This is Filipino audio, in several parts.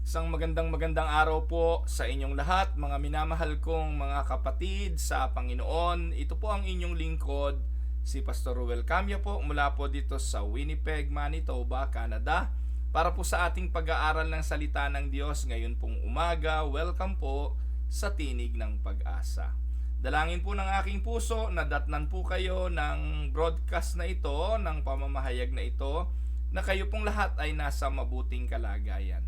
Isang magandang araw po sa inyong lahat, mga minamahal kong mga kapatid sa Panginoon. Ito po ang inyong lingkod, si Pastor Ruel Camyo po mula po dito sa Winnipeg, Manitoba, Canada, para po sa ating pag-aaral ng salita ng Diyos ngayon pong umaga. Welcome po sa Tinig ng Pag-asa. Dalangin po ng aking puso na datnan po kayo ng broadcast na ito, ng pamamahayag na ito, na kayo pong lahat ay nasa mabuting kalagayan.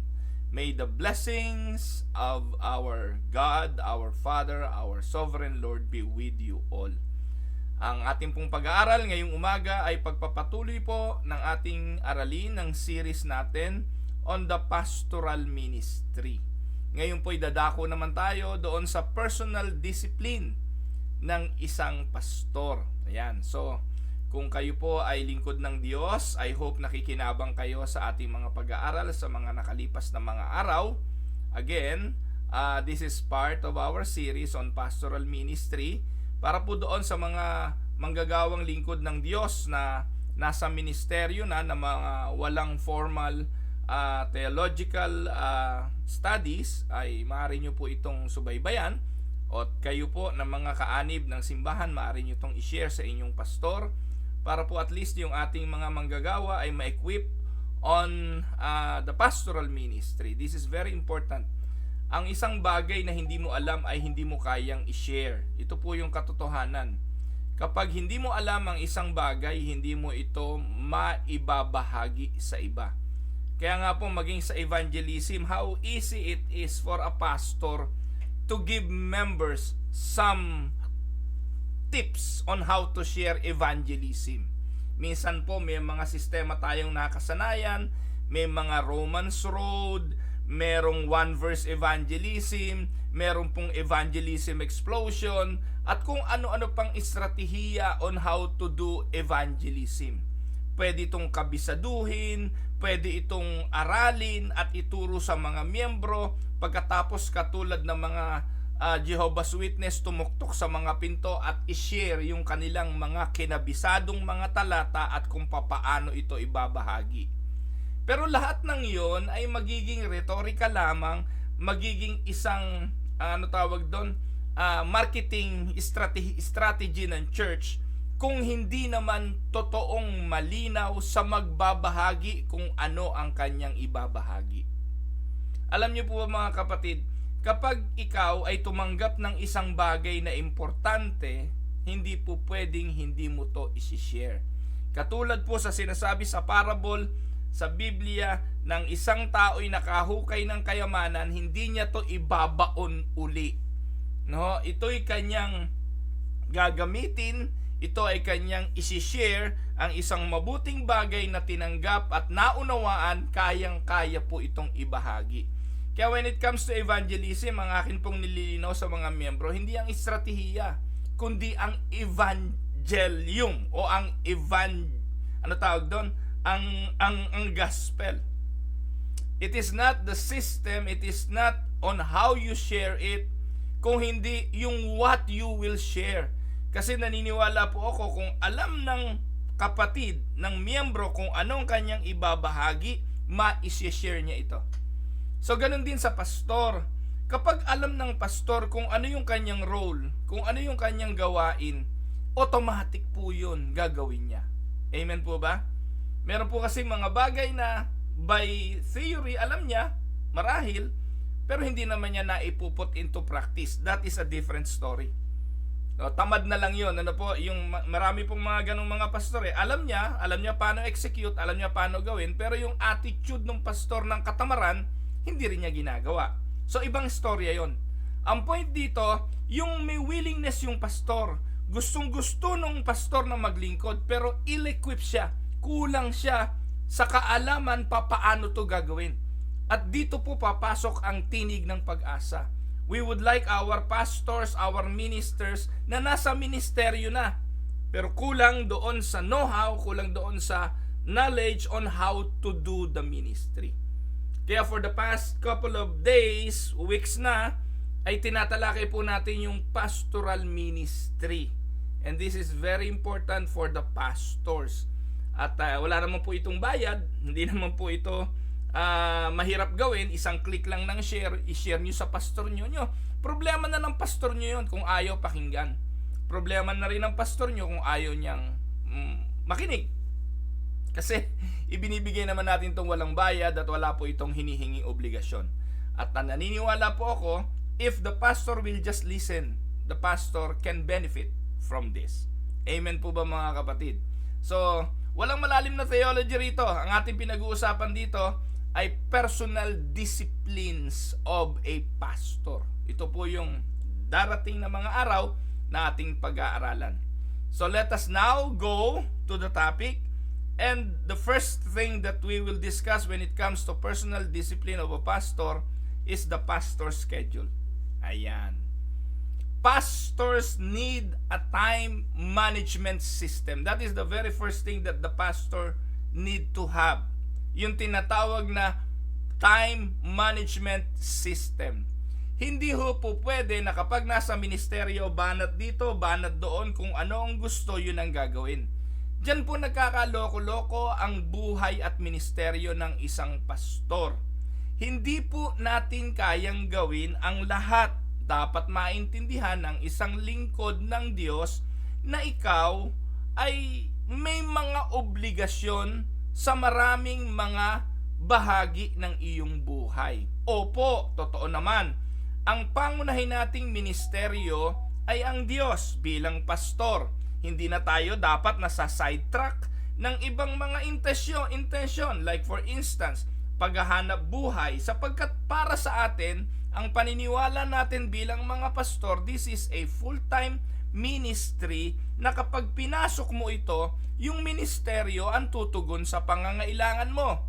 May the blessings of our God, our Father, our Sovereign Lord be with you all. Ang ating pong pag-aaral ngayong umaga ay pagpapatuloy po ng ating aralin ng series natin on the pastoral ministry. Ngayon po dadako naman tayo doon sa personal discipline ng isang pastor. Ayan, so kung kayo po ay lingkod ng Diyos, I hope nakikinabang kayo sa ating mga pag-aaral sa mga nakalipas na mga araw. Again, this is part of our series on pastoral ministry para po doon sa mga manggagawang lingkod ng Diyos na nasa ministeryo na mga walang formal theological studies, ay maaari nyo po itong subaybayan. At kayo po na mga kaanib ng simbahan, maaari nyo itong i-share sa inyong pastor para po at least yung ating mga manggagawa ay ma-equip on the pastoral ministry. This is very important. Ang isang bagay na hindi mo alam ay hindi mo kayang i-share. Ito po yung katotohanan. Kapag hindi mo alam ang isang bagay, hindi mo ito maibabahagi sa iba. Kaya nga po maging sa evangelism, how easy it is for a pastor to give members some tips on how to share evangelism. Minsan po may mga sistema tayong nakasanayan, may mga Romans Road, merong one verse evangelism, merong pong evangelism explosion, at kung ano-ano pang estratehiya on how to do evangelism. Pwede itong kabisaduhin, pwede itong aralin at ituro sa mga miyembro, pagkatapos katulad ng mga Jehovah's Witness tumuktok sa mga pinto at i-share yung kanilang mga kinabisadong mga talata at kung papaano ito ibabahagi. Pero lahat ng iyon ay magiging retorika lamang, magiging isang marketing strategy ng church kung hindi naman totoong malinaw sa magbabahagi kung ano ang kanyang ibabahagi. Alam niyo po mga kapatid, kapag ikaw ay tumanggap ng isang bagay na importante, hindi po pwedeng hindi mo to isi-share. Katulad po sa sinasabi sa parable sa Biblia ng isang tao'y nakahukay ng kayamanan, hindi niya to ibabaon uli. No, ito'y kanyang gagamitin, ito ay kanyang isi-share. Ang isang mabuting bagay na tinanggap at naunawaan, kayang-kaya po itong ibahagi. Kaya when it comes to evangelism, ang akin pong nililinaw sa mga miyembro, hindi ang estratehiya, kundi ang evangelium o ang ang gospel. It is not the system, it is not on how you share it, kung hindi yung what you will share. Kasi naniniwala po ako, kung alam ng kapatid, ng miyembro kung anong kanyang ibabahagi, ma-share niya ito. So ganun din sa pastor. Kapag alam ng pastor kung ano yung kanyang role, kung ano yung kanyang gawain, automatic po yun gagawin niya. Amen po ba? Meron po kasi mga bagay na by theory alam niya, marahil, pero hindi naman niya naipuput into practice. That is a different story. No, tamad na lang yun. Ano po, yung marami pong mga ganong mga pastor alam niya paano execute, alam niya paano gawin, pero yung attitude ng pastor ng katamaran, hindi rin niya ginagawa. So ibang storya yon. Ang point dito, yung may willingness yung pastor, gustong-gusto nung pastor na maglingkod, pero ill-equip siya, kulang siya sa kaalaman paano to gagawin. At dito po papasok ang tinig ng pag-asa. We would like our pastors, our ministers na nasa ministeryo na, pero kulang doon sa know-how, kulang doon sa knowledge on how to do the ministry. Kaya for the past couple of days, weeks na, ay tinatalakay po natin yung pastoral ministry. And this is very important for the pastors. At wala naman po itong bayad, hindi naman po ito mahirap gawin, isang click lang ng share, i-share nyo sa pastor nyo. Problema na ng pastor nyo yun kung ayaw pakinggan. Problema na rin ng pastor nyo kung ayaw niyang makinig. Kasi ibinibigay naman natin itong walang bayad at wala po itong hinihinging obligasyon. At naniniwala po ako, if the pastor will just listen, the pastor can benefit from this. Amen po ba mga kapatid? So, walang malalim na theology rito. Ang ating pinag-uusapan dito ay personal disciplines of a pastor. Ito po yung darating na mga araw na ating pag-aaralan. So, let us now go to the topic. And the first thing that we will discuss when it comes to personal discipline of a pastor is the pastor schedule. Ayan. Pastors need a time management system. That is the very first thing that the pastor need to have. Yung tinatawag na time management system. Hindi ho po pwede na kapag nasa ministeryo, banat dito, banat doon, kung ano ang gusto, yun ang gagawin. Diyan po nagkakaloko-loko ang buhay at ministeryo ng isang pastor. Hindi po natin kayang gawin ang lahat. Dapat maintindihan ng isang lingkod ng Diyos na ikaw ay may mga obligasyon sa maraming mga bahagi ng iyong buhay. Opo, totoo naman. Ang pangunahin nating ministeryo ay ang Diyos bilang pastor. Hindi na tayo dapat nasa sidetrack ng ibang mga intensyon. Like for instance, paghahanap buhay. Sapagkat para sa atin, ang paniniwala natin bilang mga pastor, this is a full-time ministry na kapag pinasok mo ito, yung ministeryo ang tutugon sa pangangailangan mo.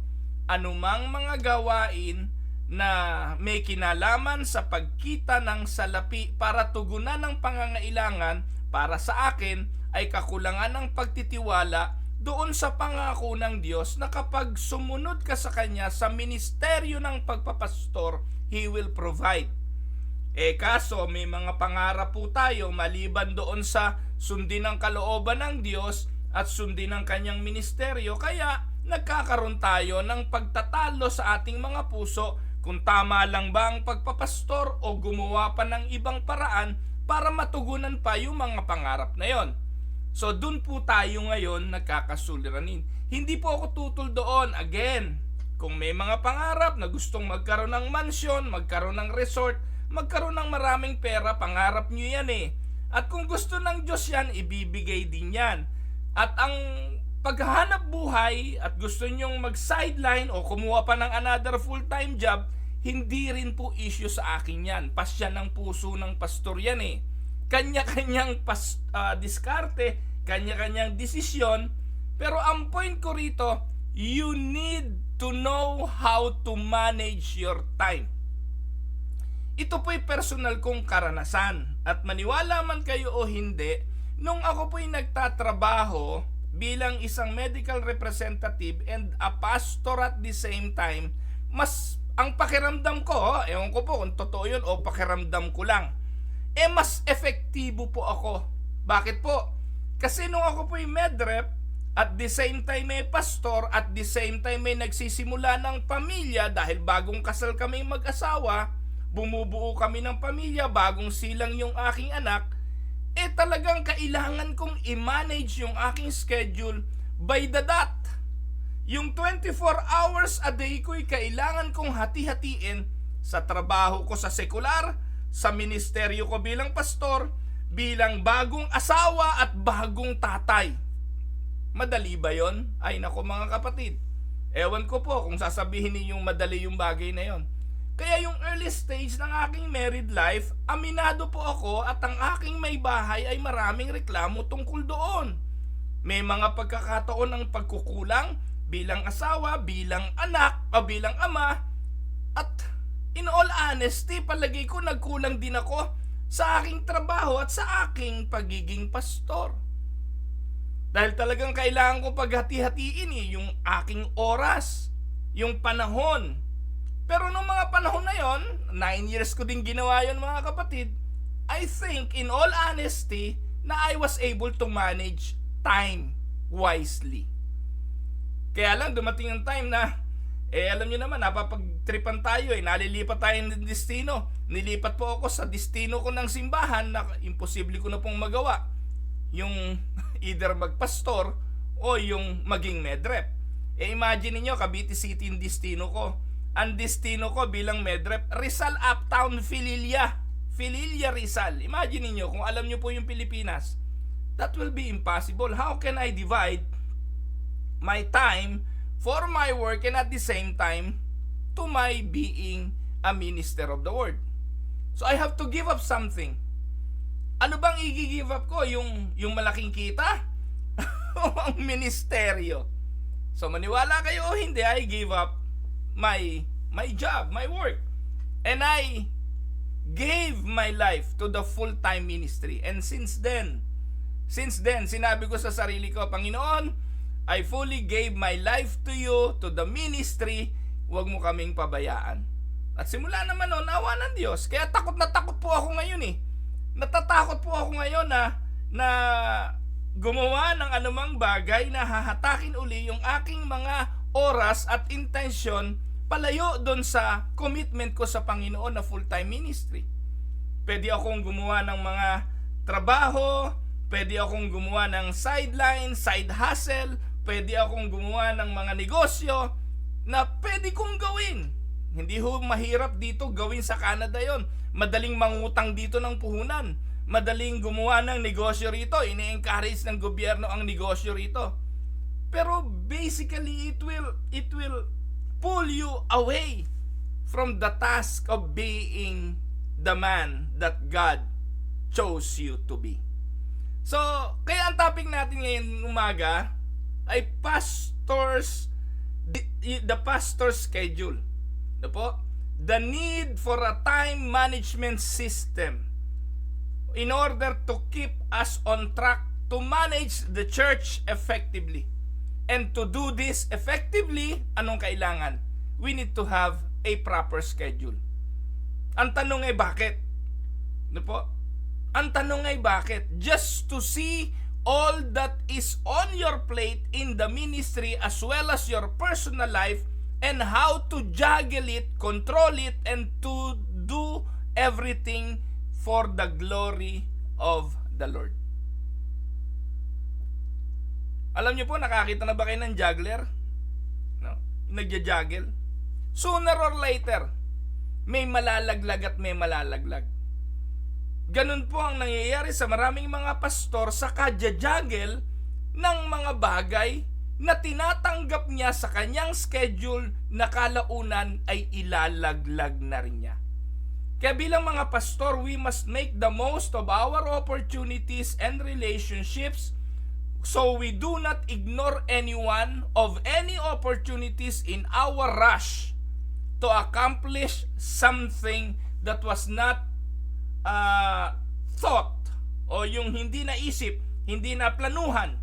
Anumang mga gawain na may kinalaman sa pagkita ng salapi para tugunan ng pangangailangan, para sa akin ay kakulangan ng pagtitiwala doon sa pangako ng Diyos na kapag sumunod ka sa Kanya sa ministeryo ng pagpapastor, He will provide. Kaso may mga pangarap po tayo maliban doon sa sundin ang kalooban ng Diyos at sundin ang Kanyang ministeryo, kaya nagkakaroon tayo ng pagtatalo sa ating mga puso kung tama lang ba ang pagpapastor o gumawa pa ng ibang paraan para matugunan pa yung mga pangarap na yon. So dun po tayo ngayon nagkakasuliranin. Hindi po ako tutol doon. Again, kung may mga pangarap na gustong magkaroon ng mansyon, magkaroon ng resort, magkaroon ng maraming pera, pangarap nyo yan eh. At kung gusto ng Diyos yan, ibibigay din yan. At ang paghahanap buhay at gusto nyong mag-sideline o kumuha pa ng another full-time job, hindi rin po issue sa akin yan. Pasya ng puso ng pastor yan eh. Kanya-kanyang diskarte, kanya-kanyang desisyon. Pero ang point ko rito, you need to know how to manage your time. Ito po'y personal kong karanasan. At maniwala man kayo o hindi, nung ako po'y nagtatrabaho bilang isang medical representative and a pastor at the same time, mas ang pakiramdam ko, ewan ko po kung totoo yun o pakiramdam ko lang, mas efektibo po ako. Bakit po? Kasi nung ako po yung medrep, at the same time may pastor, at the same time may nagsisimula ng pamilya dahil bagong kasal kami mag-asawa, bumubuo kami ng pamilya, bagong silang yung aking anak, talagang kailangan kong i-manage yung aking schedule by the dot. Yung 24 hours a day ko'y kailangan kong hati-hatiin sa trabaho ko sa sekular, sa ministeryo ko bilang pastor, bilang bagong asawa at bagong tatay. Madali ba yon? Ay nako mga kapatid. Ewan ko po kung sasabihin ninyong madali yung bagay na yon. Kaya yung early stage ng aking married life, aminado po ako at ang aking may bahay ay maraming reklamo tungkol doon. May mga pagkakataon ng pagkukulang bilang asawa, bilang anak, o bilang ama, at in all honesty, palagay ko nagkulang din ako sa aking trabaho at sa aking pagiging pastor. Dahil talagang kailangan ko paghati-hatiin yung aking oras, yung panahon. Pero nung mga panahon na yon, 9 years ko din ginawa yon mga kapatid, I think in all honesty na I was able to manage time wisely. Kaya lang dumating ang time na Alam nyo naman, napapagtripan tayo nalilipat tayo ng destino. Nilipat po ako sa destino ko ng simbahan na imposible ko na pong magawa. Yung either magpastor o yung maging medrep. Imagine niyo Cavite City yung destino ko. Ang destino ko bilang medrep, Rizal Uptown, Fililla, Rizal. Imagine niyo kung alam niyo po yung Pilipinas. That will be impossible. How can I divide my time for my work and at the same time to my being a minister of the word? So I have to give up something. Ano bang i-give up ko? Yung malaking kita? O ang ministeryo? So maniwala kayo o hindi, I gave up my job, my work. And I gave my life to the full-time ministry. And since then, sinabi ko sa sarili ko, Panginoon, I fully gave my life to you, to the ministry. Huwag mo kaming pabayaan. At simula naman awa ng Diyos. Kaya takot na takot po ako ngayon Natatakot po ako ngayon na gumawa ng anumang bagay na hahatakin uli yung aking mga oras at intensyon palayo doon sa commitment ko sa Panginoon na full-time ministry. Pwede akong gumawa ng mga trabaho, pwede akong gumawa ng sideline, side hustle, pwede akong gumawa ng mga negosyo na pwede kong gawin. Hindi ho mahirap dito gawin sa Canada yon. Madaling mangutang dito ng puhunan. Madaling gumawa ng negosyo rito. Ini-encourage ng gobyerno ang negosyo rito. Pero basically, it will pull you away from the task of being the man that God chose you to be. So, kaya ang topic natin ngayon umaga ay the pastor's schedule. Ano po? The need for a time management system in order to keep us on track to manage the church effectively. And to do this effectively, anong kailangan? We need to have a proper schedule. Ang tanong ay bakit? Ano po? Ang tanong ay bakit? Just to see all that is on your plate in the ministry as well as your personal life and how to juggle it, control it, and to do everything for the glory of the Lord. Alam niyo po, nakakita na ba kayo ng juggler? No? Nagja-juggle. Sooner or later, may malalaglag at may malalaglag. Ganun po ang nangyayari sa maraming mga pastor sa kadya-juggle ng mga bagay na tinatanggap niya sa kanyang schedule na kalaunan ay ilalaglag na rin niya. Kaya bilang mga pastor, we must make the most of our opportunities and relationships so we do not ignore anyone of any opportunities in our rush to accomplish something that was not thought o yung hindi naisip, hindi na planuhan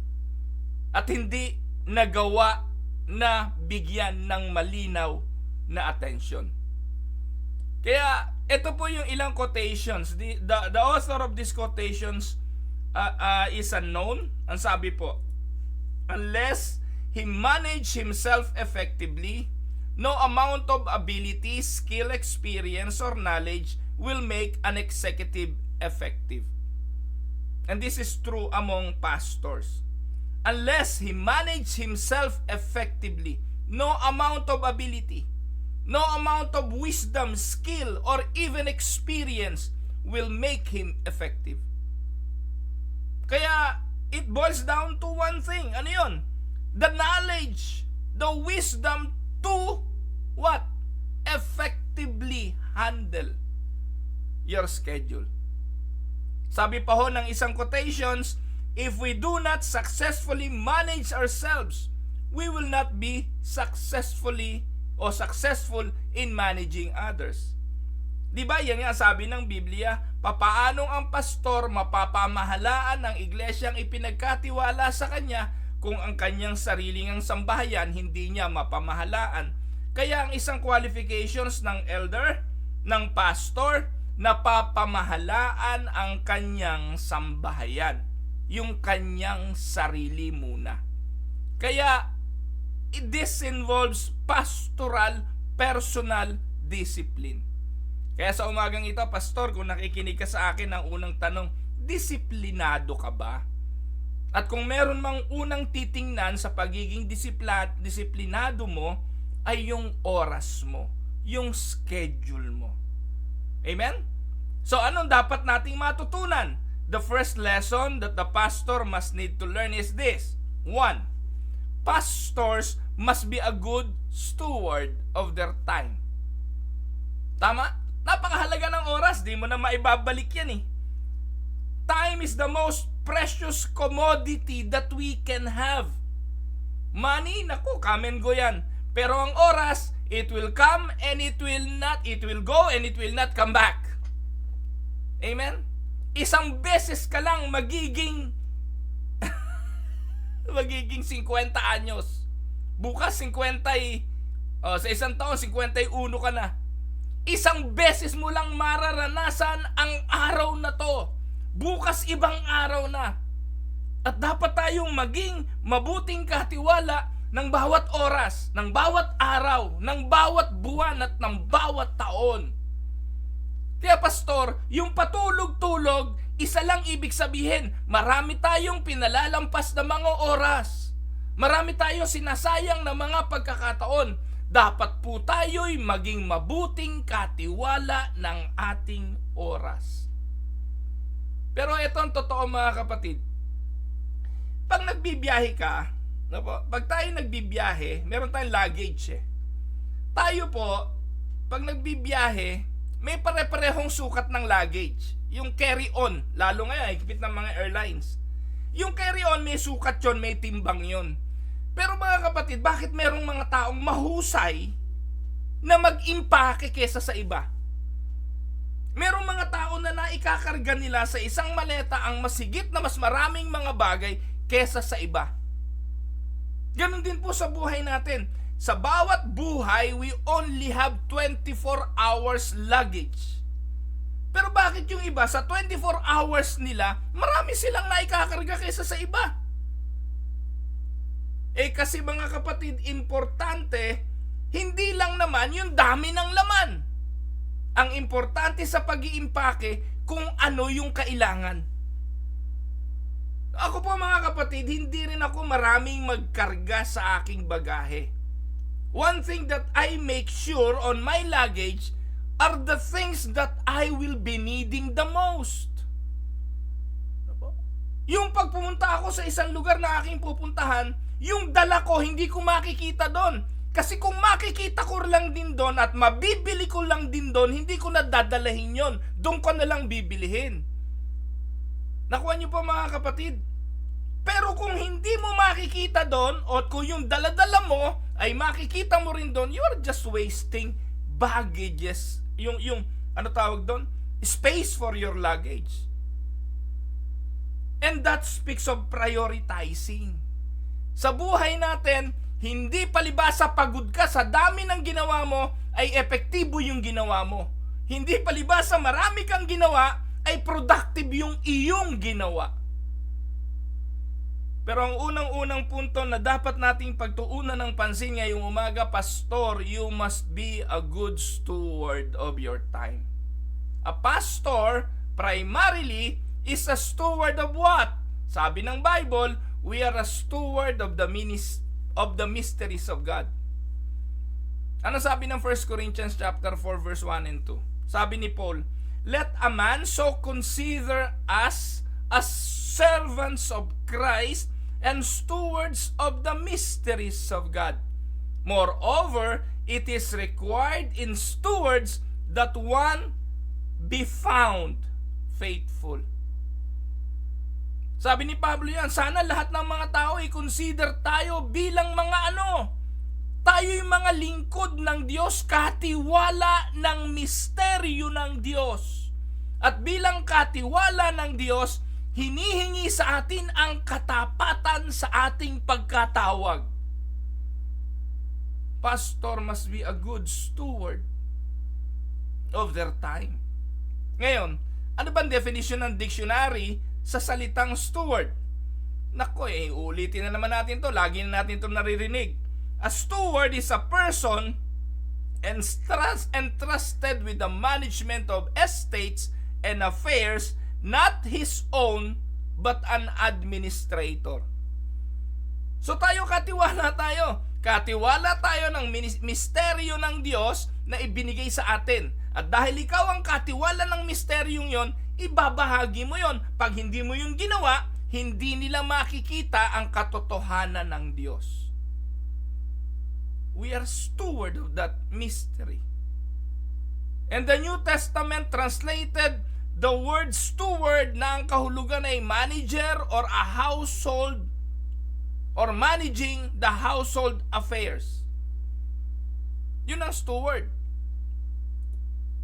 at hindi nagawa na bigyan ng malinaw na attention. Kaya ito po yung ilang quotations. The author of these quotations is unknown. Ang sabi po, unless he manage himself effectively, no amount of ability, skill, experience, or knowledge will make an executive effective. And this is true among pastors. Unless he manage himself effectively, no amount of ability, no amount of wisdom, skill, or even experience will make him effective. Kaya, it boils down to one thing. Ano yun? The knowledge, the wisdom to what? Effectively handle your schedule. Sabi pa ho ng isang quotations, if we do not successfully manage ourselves, we will not be successful in managing others. Diba yan nga sabi ng Biblia, papaanong ang pastor mapapamahalaan ng iglesyang ipinagkatiwala sa kanya kung ang kanyang sariling sambahayan hindi niya mapamahalaan. Kaya ang isang qualifications ng elder, ng pastor, napapamahalaan ang kanyang sambahayan, yung kanyang sarili muna. Kaya this involves pastoral, personal discipline. Kaya sa umagang ito, Pastor, kung nakikinig ka sa akin, ang unang tanong, disiplinado ka ba? At kung meron mang unang titingnan sa pagiging disiplinado mo, ay yung oras mo, yung schedule mo. Amen? So anong dapat nating matutunan? The first lesson that the pastor must need to learn is this. 1. Pastors must be a good steward of their time. Tama? Napakahalaga ng oras, di mo na maibabalik yan eh. Time is the most precious commodity that we can have. Money, naku, come and go yan. Pero ang oras, it will come and it will go and it will not come back. Amen? Isang beses ka lang magiging 50 anyos. Bukas 50 sa isang taon 51 ka na. Isang beses mo lang mararanasan ang araw na to. Bukas ibang araw na. At dapat tayong maging mabuting katiwala ng bawat oras, ng bawat araw, ng bawat buwan at ng bawat taon. Kaya pastor, yung patulog-tulog, isa lang ibig sabihin, marami tayong pinalalampas na mga oras. Marami tayong sinasayang na mga pagkakataon. Dapat po tayo'y maging mabuting katiwala ng ating oras. Pero ito ang totoo mga kapatid. Pag nagbibiyahe ka, pag tayo nagbibiyahe, meron tayong luggage eh. Tayo po, pag nagbibiyahe, may pare-parehong sukat ng luggage. Yung carry-on, lalo ngayon, higpit ng mga airlines. Yung carry-on, may sukat yon, may timbang yon. Pero mga kapatid, bakit merong mga taong mahusay na mag-impake kesa sa iba? Merong mga tao na naikakarga nila sa isang maleta ang masigit na mas maraming mga bagay kesa sa iba. Ganon din po sa buhay natin. Sa bawat buhay, we only have 24 hours luggage. Pero bakit yung iba, sa 24 hours nila, marami silang naikakarga kesa sa iba? Kasi mga kapatid, importante, hindi lang naman yung dami ng laman. Ang importante sa pag-iimpake kung ano yung kailangan. Ako po mga kapatid, hindi rin ako maraming magkarga sa aking bagahe. One thing that I make sure on my luggage are the things that I will be needing the most. Yung pagpumunta ako sa isang lugar na aking pupuntahan, yung dala ko hindi ko makikita doon. Kasi kung makikita ko lang din doon at mabibili ko lang din doon, hindi ko na dadalahin yon. Doon ko na lang bibilihin. Nakuha niyo po mga kapatid? Pero kung hindi mo makikita doon, o kung yung daladala mo ay makikita mo rin doon, you are just wasting baggages. Yung ano tawag doon? Space for your luggage. And that speaks of prioritizing. Sa buhay natin, hindi palibasa pagod ka sa dami ng ginawa mo ay epektibo yung ginawa mo. Hindi palibasa marami kang ginawa ay productive yung iyong ginawa. Pero ang unang-unang punto na dapat nating pagtuunan ng pansin ngayong umaga, pastor, you must be a good steward of your time. A pastor primarily is a steward of what? Sabi ng Bible, we are a steward of the mysteries of God. Ano sabi ng 1 Corinthians chapter 4 verse 1 and 2? Sabi ni Paul, let a man so consider us as servants of Christ and stewards of the mysteries of God. Moreover, it is required in stewards that one be found faithful. Sabi ni Pablo yan, sana lahat ng mga tao i-consider tayo bilang mga tayo yung mga lingkod ng Diyos, katiwala ng misteryo ng Diyos. At bilang katiwala ng Diyos, hinihingi sa atin ang katapatan sa ating pagkatawag. Pastor must be a good steward of their time. Ngayon, ano bang definition ng dictionary sa salitang steward? Nako ulitin na naman natin to. Lagi na natin to naririnig. A steward is a person entrusted with the management of estates and affairs, not his own, but an administrator. So katiwala tayo. Katiwala tayo ng misteryo ng Diyos na ibinigay sa atin. At dahil ikaw ang katiwala ng misteryong yon, ibabahagi mo yon. Pag hindi mo yung ginawa, hindi nila makikita ang katotohanan ng Diyos. We are steward of that mystery. And the New Testament translated the word steward na ang kahulugan ay manager or a household or managing the household affairs. Yun ang steward.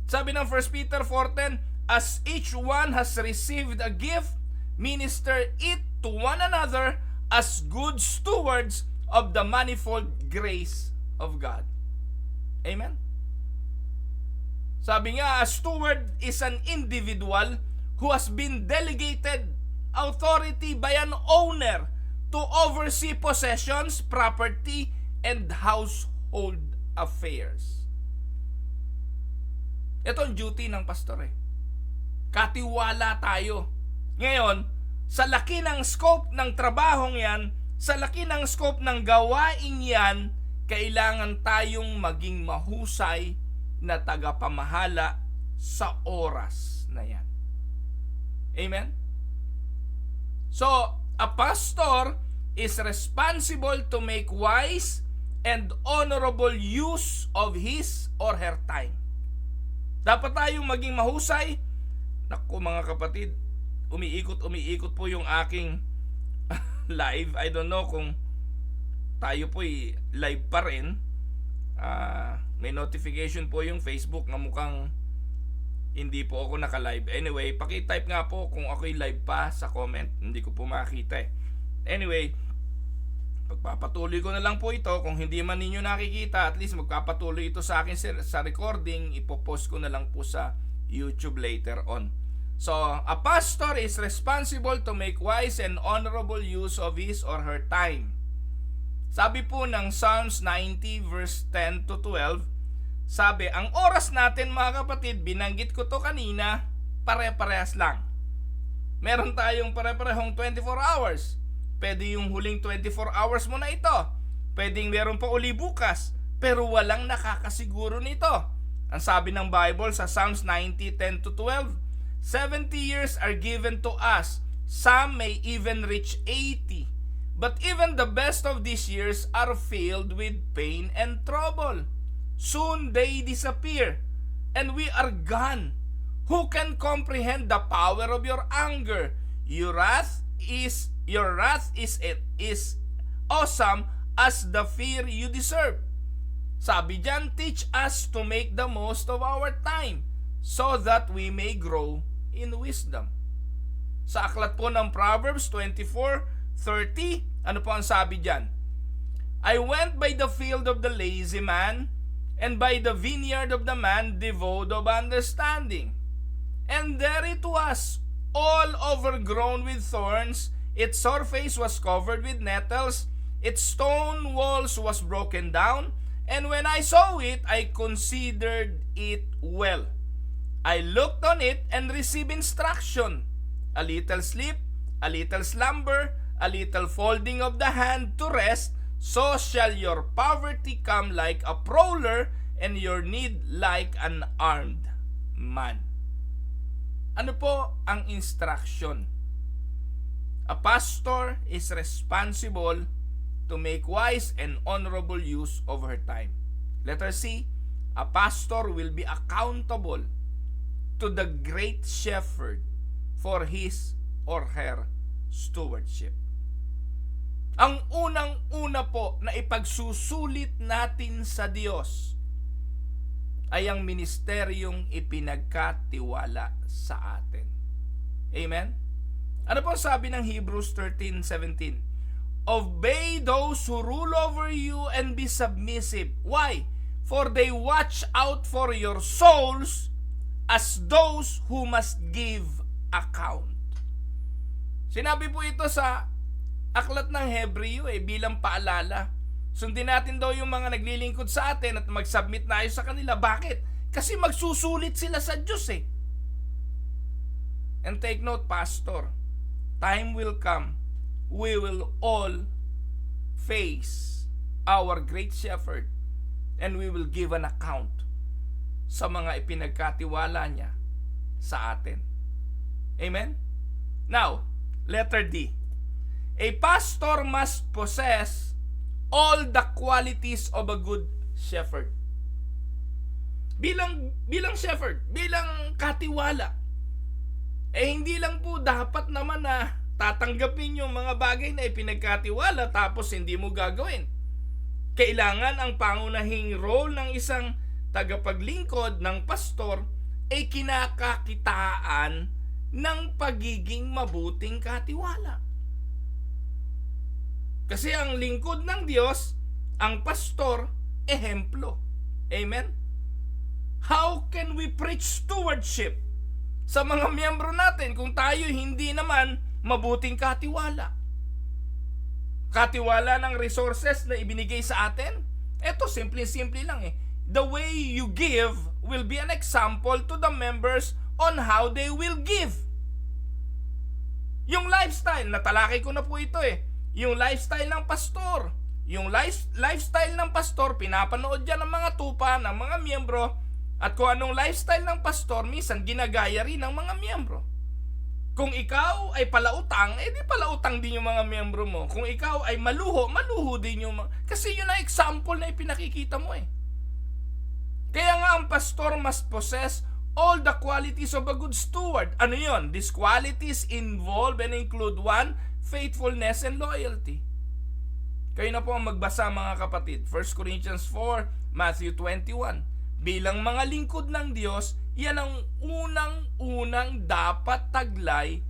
Sabi ng 1 Peter 4:10, as each one has received a gift, minister it to one another as good stewards of the manifold grace of God. Amen? Sabi nga, a steward is an individual who has been delegated authority by an owner to oversee possessions, property, and household affairs. Ito ang duty ng pastor eh. Katiwala tayo. Ngayon, sa laki ng scope ng trabahong yan, sa laki ng scope ng gawain yan, kailangan tayong maging mahusay na tagapamahala sa oras na yan. Amen? So, a pastor is responsible to make wise and honorable use of his or her time. Dapat tayong maging mahusay. Naku mga kapatid, umiikot po yung aking live. I don't know kung tayo po'y live pa rin. May notification po yung Facebook na mukhang hindi po ako naka-live. Anyway, paki-type nga po kung ako'y live pa sa comment. Hindi ko po makita eh. Anyway, pagpapatuloy ko na lang po ito. Kung hindi man ninyo nakikita, at least magpapatuloy ito sa akin sa recording. Ipopost ko na lang po sa YouTube later on. So, a pastor is responsible to make wise and honorable use of his or her time. Sabi po ng Psalms 90 verse 10 to 12, sabi, ang oras natin mga kapatid, binanggit ko to kanina, pare-parehas lang. Meron tayong pare-parehong 24 hours. Pwede yung huling 24 hours mo na ito. Pwedeng meron pa uli bukas, pero walang nakakasiguro nito. Ang sabi ng Bible sa Psalms 90, 10 to 12, 70 years are given to us. Some may even reach 80. But even the best of these years are filled with pain and trouble. Soon they disappear, and we are gone. Who can comprehend the power of your anger? Your wrath is awesome as the fear you deserve. Sabi diyan, teach us to make the most of our time, so that we may grow in wisdom. Sa aklat po ng Proverbs 24:30, ano po ang sabi diyan? I went by the field of the lazy man, and by the vineyard of the man devoid of understanding. And there it was, all overgrown with thorns, its surface was covered with nettles, its stone walls was broken down, and when I saw it, I considered it well. I looked on it and received instruction. A little sleep, a little slumber, a little folding of the hand to rest, so shall your poverty come like a prowler, and your need like an armed man. Ano po ang instruction? A pastor is responsible to make wise and honorable use of her time. Letter C, a pastor will be accountable to the great shepherd for his or her stewardship. Ang unang-una po na ipagsusulit natin sa Diyos ay ang ministeryong ipinagkatiwala sa atin. Amen? Ano po sabi ng Hebrews 13:17? Obey those who rule over you and be submissive. Why? For they watch out for your souls as those who must give account. Sinabi po ito sa aklat ng Hebreo bilang paalala. Sundin natin daw yung mga naglilingkod sa atin at mag-submit na tayo sa kanila. Bakit? Kasi magsusulit sila sa Diyos eh. And take note, Pastor, time will come, we will all face our great shepherd and we will give an account sa mga ipinagkatiwala niya sa atin. Amen? Now, letter D. A pastor must possess all the qualities of a good shepherd. Bilang shepherd, bilang katiwala, hindi lang po dapat naman na tatanggapin yung mga bagay na ipinagkatiwala tapos hindi mo gagawin. Kailangan ang pangunahing role ng isang tagapaglingkod ng pastor ay kinakakitaan ng pagiging mabuting katiwala. Kasi ang lingkod ng Diyos, ang pastor, ehemplo. Amen? How can we preach stewardship sa mga miyembro natin kung tayo hindi naman mabuting katiwala? Katiwala ng resources na ibinigay sa atin? Eto, simple lang eh. The way you give will be an example to the members on how they will give. Yung lifestyle, natalakay ko na po ito eh. Yung lifestyle ng pastor. Yung lifestyle ng pastor, pinapanood yan ng mga tupa, ng mga miyembro. At kung anong lifestyle ng pastor, minsan ginagaya rin ng mga miyembro. Kung ikaw ay palautang, di palautang din yung mga miyembro mo. Kung ikaw ay maluho din yung mga... Kasi yun ang example na ipinakikita mo eh. Kaya nga ang pastor must possess all the qualities of a good steward. Ano yun? These qualities involve and include 1, faithfulness and loyalty. Kayo na po ang magbasa mga kapatid. 1 Corinthians 4, Matthew 21. Bilang mga lingkod ng Diyos, yan ang unang-unang dapat taglay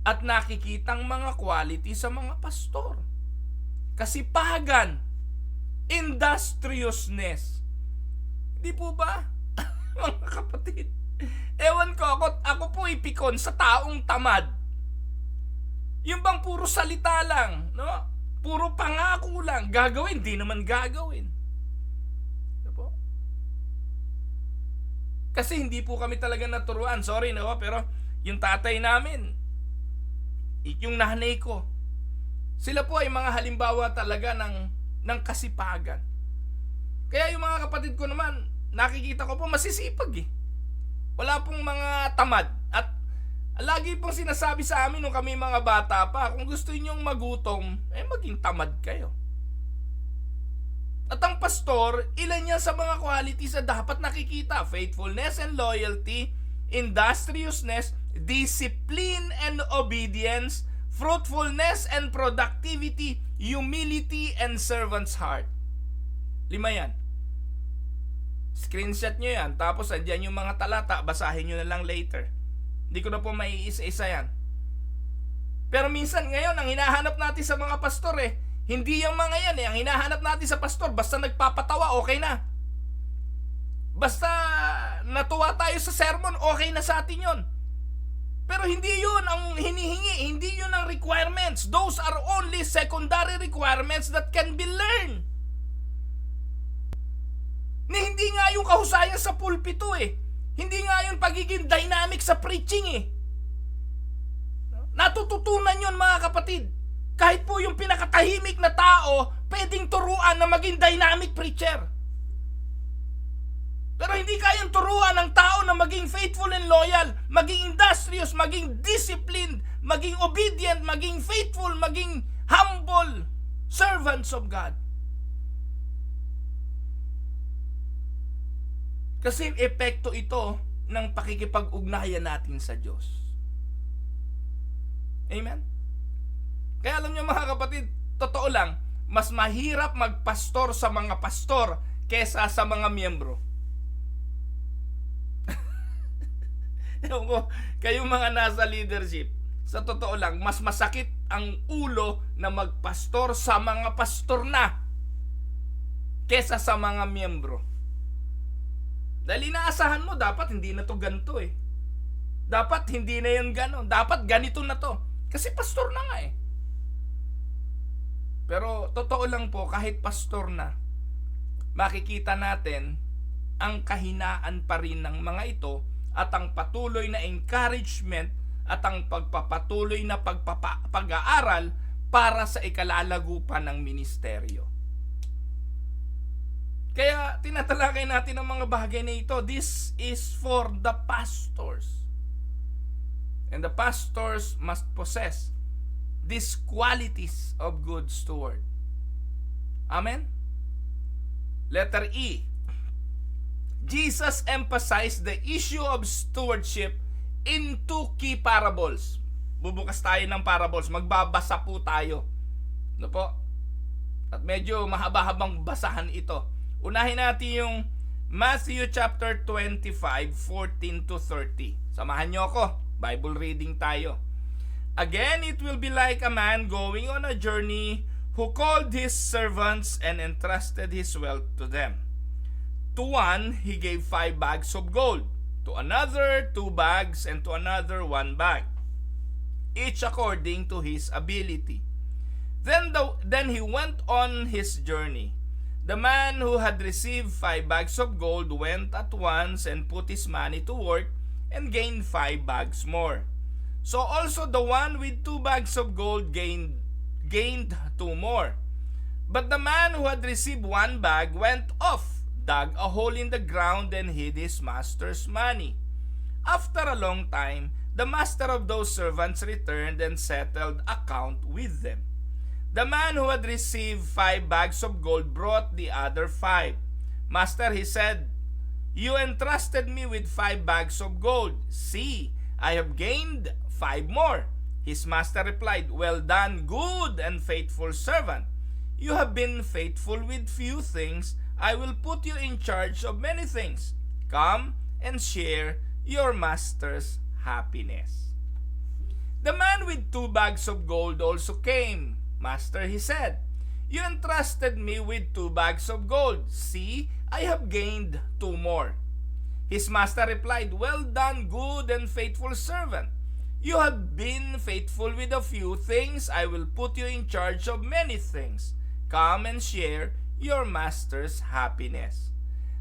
at nakikitang mga quality sa mga pastor. Kasipagan, industriousness. Di po ba? Mga kapatid, ewan ko, ako po ipikon sa taong tamad. Yung bang puro salita lang, no? Puro pangako lang, gagawin, di naman gagawin. Kasi hindi po kami talaga naturuan. Sorry no, pero yung tatay namin, yung nanay ko, sila po ay mga halimbawa talaga ng kasipagan. Kaya yung mga kapatid ko naman, nakikita ko po masisipag eh. Wala pong mga tamad. At lagi pong sinasabi sa amin nung kami mga bata pa, kung gusto ninyong magutom, maging tamad kayo. At ang pastor, ilan yan sa mga qualities na dapat nakikita? Faithfulness and loyalty, industriousness, discipline and obedience, fruitfulness and productivity, humility and servant's heart. 5 yan. Screenshot nyo yan. Tapos andyan yung mga talata, basahin nyo na lang later. Hindi ko na po maiisa-isa yan. Pero minsan ngayon, ang hinahanap natin sa mga pastor hindi yung mga yan ang hinahanap natin sa pastor. Basta nagpapatawa, okay na. Basta natuwa tayo sa sermon, okay na sa atin yun. Pero hindi yun ang hinihingi, hindi yun ang requirements. Those are only secondary requirements that can be learned. Hindi nga yung kahusayan sa pulpito Hindi nga yung pagiging dynamic sa preaching Natututunan yun mga kapatid. Kahit po yung pinakatahimik na tao, pwedeng turuan na maging dynamic preacher. Pero hindi kayang turuan ng tao na maging faithful and loyal, maging industrious, maging disciplined, maging obedient, maging faithful, maging humble servants of God. Kasi epekto ito ng pakikipag-ugnayan natin sa Diyos. Amen? Kaya alam niyo mga kapatid, totoo lang, mas mahirap magpastor sa mga pastor kesa sa mga miyembro. Ewan ko, kayong mga nasa leadership, sa totoo lang, mas masakit ang ulo na magpastor sa mga pastor na kesa sa mga miyembro. Dahil inaasahan mo, dapat hindi na to ganito Dapat hindi na yan ganon. Dapat ganito na to. Kasi pastor na nga Pero totoo lang po, kahit pastor na, makikita natin ang kahinaan pa rin ng mga ito at ang patuloy na encouragement at ang pagpapatuloy na pag-aaral para sa ikalalago pa ng ministeryo. Kaya tinatalakay natin ang mga bagay na ito. This is for the pastors. And the pastors must possess these qualities of good steward. Amen? Letter E. Jesus emphasized the issue of stewardship in two key parables. Bubukas tayo ng parables. Magbabasa po tayo. Ano po? At medyo mahaba-habang basahan ito. Unahin natin yung Matthew chapter 25, 14 to 30. Samahan nyo ako. Bible reading tayo. Again, it will be like a man going on a journey who called his servants and entrusted his wealth to them. To one, he gave 5 bags of gold. To another, 2 bags, and to another 1 bag, each according to his ability. Then he went on his journey. The man who had received 5 bags of gold went at once and put his money to work and gained 5 bags more. So also the one with 2 bags of gold gained 2 more. But the man who had received 1 bag went off, dug a hole in the ground, and hid his master's money. After a long time, the master of those servants returned and settled account with them. The man who had received 5 bags of gold brought the other 5. Master, he said, you entrusted me with 5 bags of gold. See, I have gained 5 more. His master replied, well done, good and faithful servant. You have been faithful with few things. I will put you in charge of many things. Come and share your master's happiness. The man with 2 bags of gold also came. Master, he said, you entrusted me with 2 bags of gold. See, I have gained 2 more. His master replied, well done, good and faithful servant. You have been faithful with a few things. I will put you in charge of many things. Come and share your master's happiness.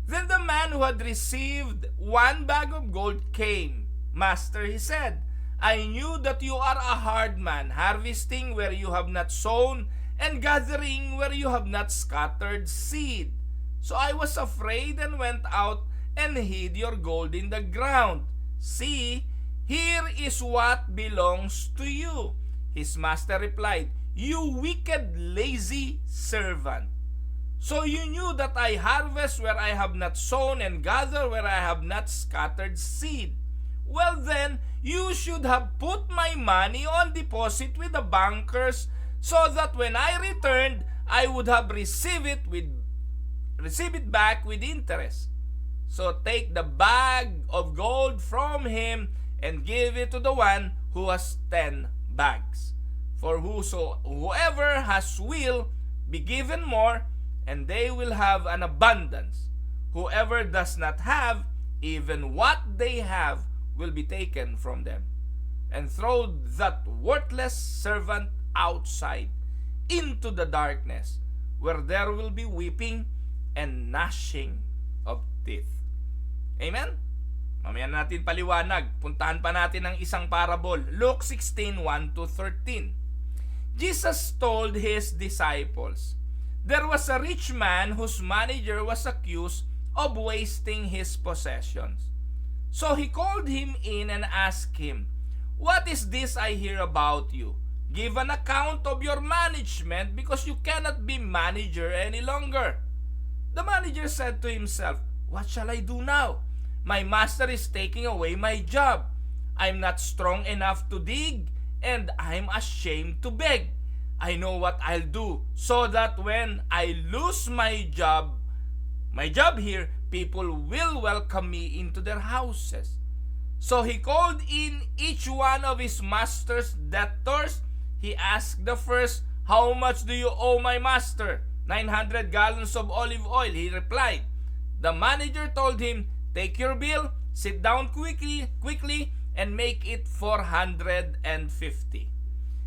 Then the man who had received 1 bag of gold came. Master, he said, I knew that you are a hard man, harvesting where you have not sown and gathering where you have not scattered seed. So I was afraid and went out and hid your gold in the ground. See, here is what belongs to you. His master replied, you wicked, lazy servant. So you knew that I harvest where I have not sown and gather where I have not scattered seed. Well then, you should have put my money on deposit with the bankers so that when I returned, I would have received it back with interest. So take the bag of gold from him and give it to the one who has 10 bags. For whoever has will be given more, and they will have an abundance. Whoever does not have, even what they have will be taken from them. And throw that worthless servant outside into the darkness, where there will be weeping and gnashing of teeth. Amen? Mamaya natin paliwanag. Puntahan pa natin ang isang parable. Luke 16:1-13. Jesus told his disciples, there was a rich man whose manager was accused of wasting his possessions. So he called him in and asked him, what is this I hear about you? Give an account of your management, because you cannot be manager any longer. The manager said to himself, what shall I do now? My master is taking away my job. I'm not strong enough to dig, and I'm ashamed to beg. I know what I'll do, so that when I lose my job here, people will welcome me into their houses. So he called in each one of his master's debtors. He asked the first, how much do you owe my master? 900 gallons of olive oil, he replied. The manager told him, take your bill, sit down quickly, and make it 450.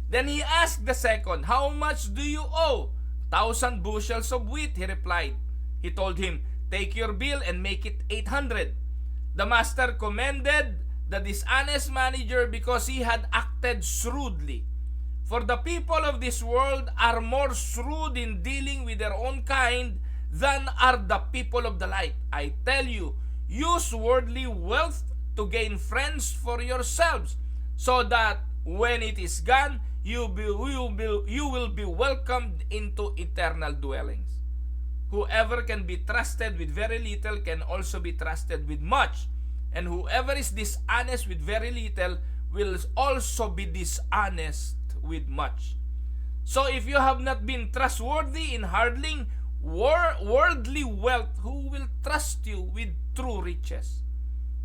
Then he asked the second, "How much do you owe?" 1,000 bushels of wheat, he replied. He told him, "Take your bill and make it 800. The master commended the dishonest manager because he had acted shrewdly. For the people of this world are more shrewd in dealing with their own kind than are the people of the light. I tell you, use worldly wealth to gain friends for yourselves, so that when it is gone, you will be welcomed into eternal dwellings. Whoever can be trusted with very little can also be trusted with much, and whoever is dishonest with very little will also be dishonest with much. So if you have not been trustworthy in handling worldly wealth, who will trust you with true riches?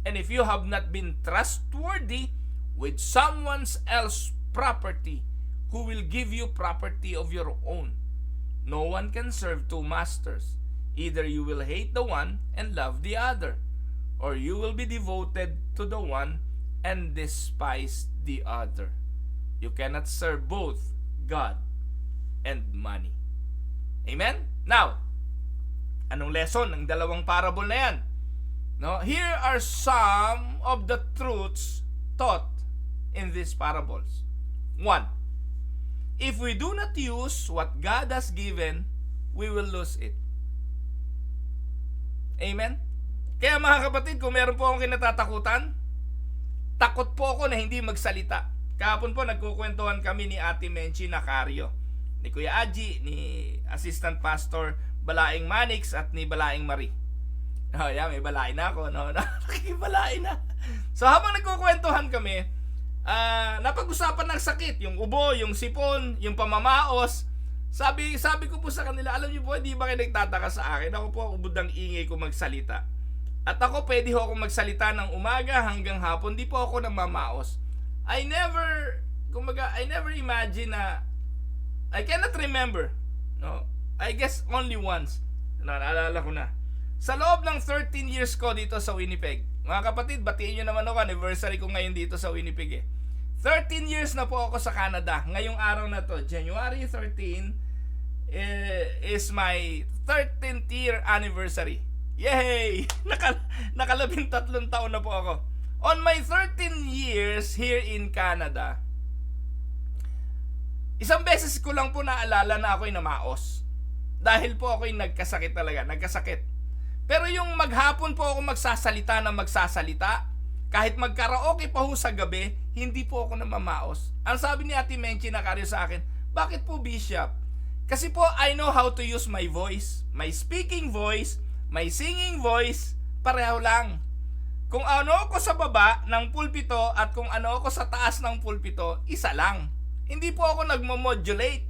And if you have not been trustworthy with someone else's property, who will give you property of your own? No one can serve two masters. Either you will hate the one and love the other, or you will be devoted to the one and despise the other. You cannot serve both God and money. Amen? Now, anong lesson ng dalawang parable na yan? No, here are some of the truths taught in these parables. 1. If we do not use what God has given, we will lose it. Amen? Kaya mga kapatid, kung meron po akong kinatatakutan, takot po ako na hindi magsalita. Kahapon po nagkukwentuhan kami ni Ate Menchi Nacario, ni Kuya Aji, ni Assistant Pastor Balaing Manix at ni Balaing Marie. Oh, yeah, may balain na ako, no? Nakikibalain na. So habang nagkukwentuhan kami, napag-usapan ng sakit, yung ubo, yung sipon, yung pamamaos. Sabi ko po sa kanila, alam niyo po, hindi ba kayo nagtataka sa akin? Ako po, ubod ng ingay ko magsalita. At ako, pwede ho akong magsalita ng umaga hanggang hapon, di po ako namamaos. I never imagine na, I cannot remember. No, I guess only once. No, naalala ko na. Sa loob ng 13 years ko dito sa Winnipeg, mga kapatid, batiin nyo naman ako, anniversary ko ngayon dito sa Winnipeg 13 years na po ako sa Canada. Ngayong araw na to, January 13, is my 13th year anniversary. Yay! Nakalabing 3 taon na po ako. On my 13 years here in Canada, isang beses ko lang po naalala na ako'y namaos. Dahil po ako'y nagkasakit talaga, nagkasakit. Pero yung maghapon po ako magsasalita na magsasalita, kahit magkaraoke pa ho sa gabi, hindi po ako namamaos. Ang sabi ni Ate Menchi Nacario sa akin, bakit po Bishop? Kasi po I know how to use my voice, my speaking voice, my singing voice, pareho lang. Kung ano ako sa baba ng pulpito at kung ano ako sa taas ng pulpito, isa lang. Hindi po ako nagmo-modulate.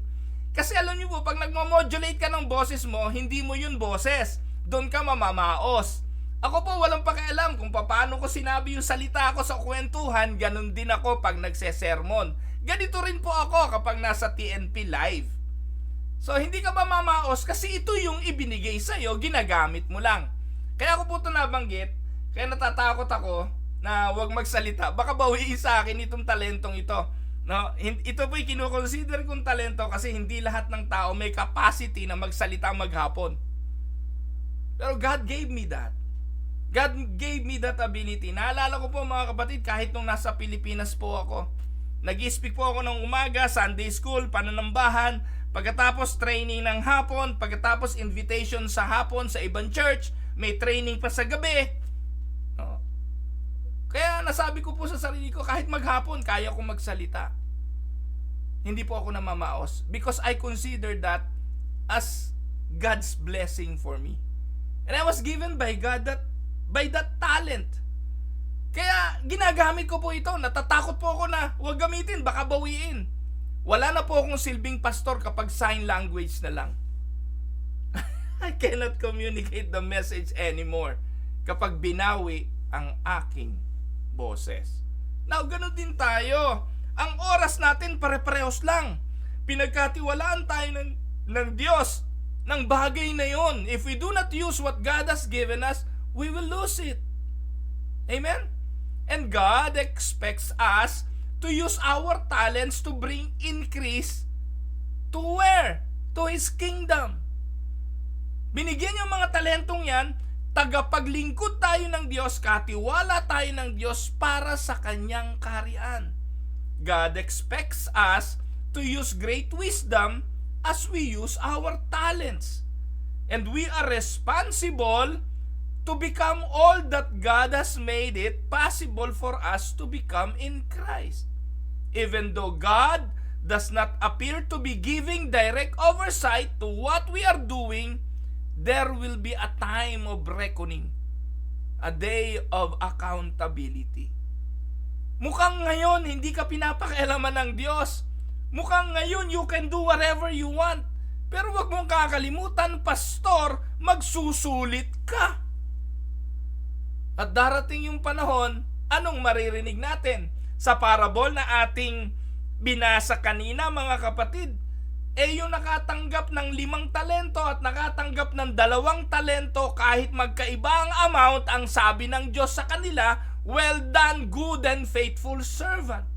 Kasi alam niyo po, pag nagmo-modulate ka ng boses mo, hindi mo yun boses. Doon ka mamamaos. Ako po walang pakialam kung paano ko sinabi yung salita ko sa kwentuhan, ganun din ako pag nagsesermon. Ganito rin po ako kapag nasa TNP live. So hindi ka mamamaos kasi ito yung ibinigay sa'yo, ginagamit mo lang. Kaya ako po ito nabanggit, kaya natatakot ako na wag magsalita. Baka bawiin sa akin itong talentong ito. No, ito po'y kinukonsider kong talento kasi hindi lahat ng tao may capacity na magsalita maghapon. Pero God gave me that. God gave me that ability. Naalala ko po mga kapatid, kahit nung nasa Pilipinas po ako, nag-speak po ako ng umaga, Sunday school, pananambahan, pagkatapos training ng hapon, pagkatapos invitation sa hapon sa ibang church, may training pa sa gabi. No? Kaya nasabi ko po sa sarili ko, kahit maghapon, kaya ko magsalita. Hindi po ako namamaos because I consider that as God's blessing for me. And I was given by God by that talent. Kaya ginagamit ko po ito. Natatakot po ako na huwag gamitin, baka bawiin. Wala na po akong silbing pastor kapag sign language na lang. I cannot communicate the message anymore kapag binawi ang aking boses. Now, ganun din tayo. Ang oras natin pare-parehos lang. Pinagkatiwalaan tayo ng Diyos ng bagay na yon. If we do not use what God has given us, we will lose it. Amen? And God expects us to use our talents to bring increase to where? To His kingdom. Binigyan yung mga talentong yan, tagapaglingkod tayo ng Diyos, katiwala tayo ng Diyos para sa Kanyang kaharian. God expects us to use great wisdom as we use our talents. And we are responsible to become all that God has made it possible for us to become in Christ. Even though God does not appear to be giving direct oversight to what we are doing, there will be a time of reckoning, a day of accountability. Mukhang ngayon hindi ka pinapakialaman ng Diyos. Mukhang ngayon you can do whatever you want. Pero wag mong kakalimutan, pastor, magsusulit ka. At darating yung panahon, anong maririnig natin? Sa parabol na ating binasa kanina, mga kapatid, yung nakatanggap ng 5 talento at nakatanggap ng 2 talento, kahit magkaiba ang amount, ang sabi ng Diyos sa kanila, well done, good and faithful servant.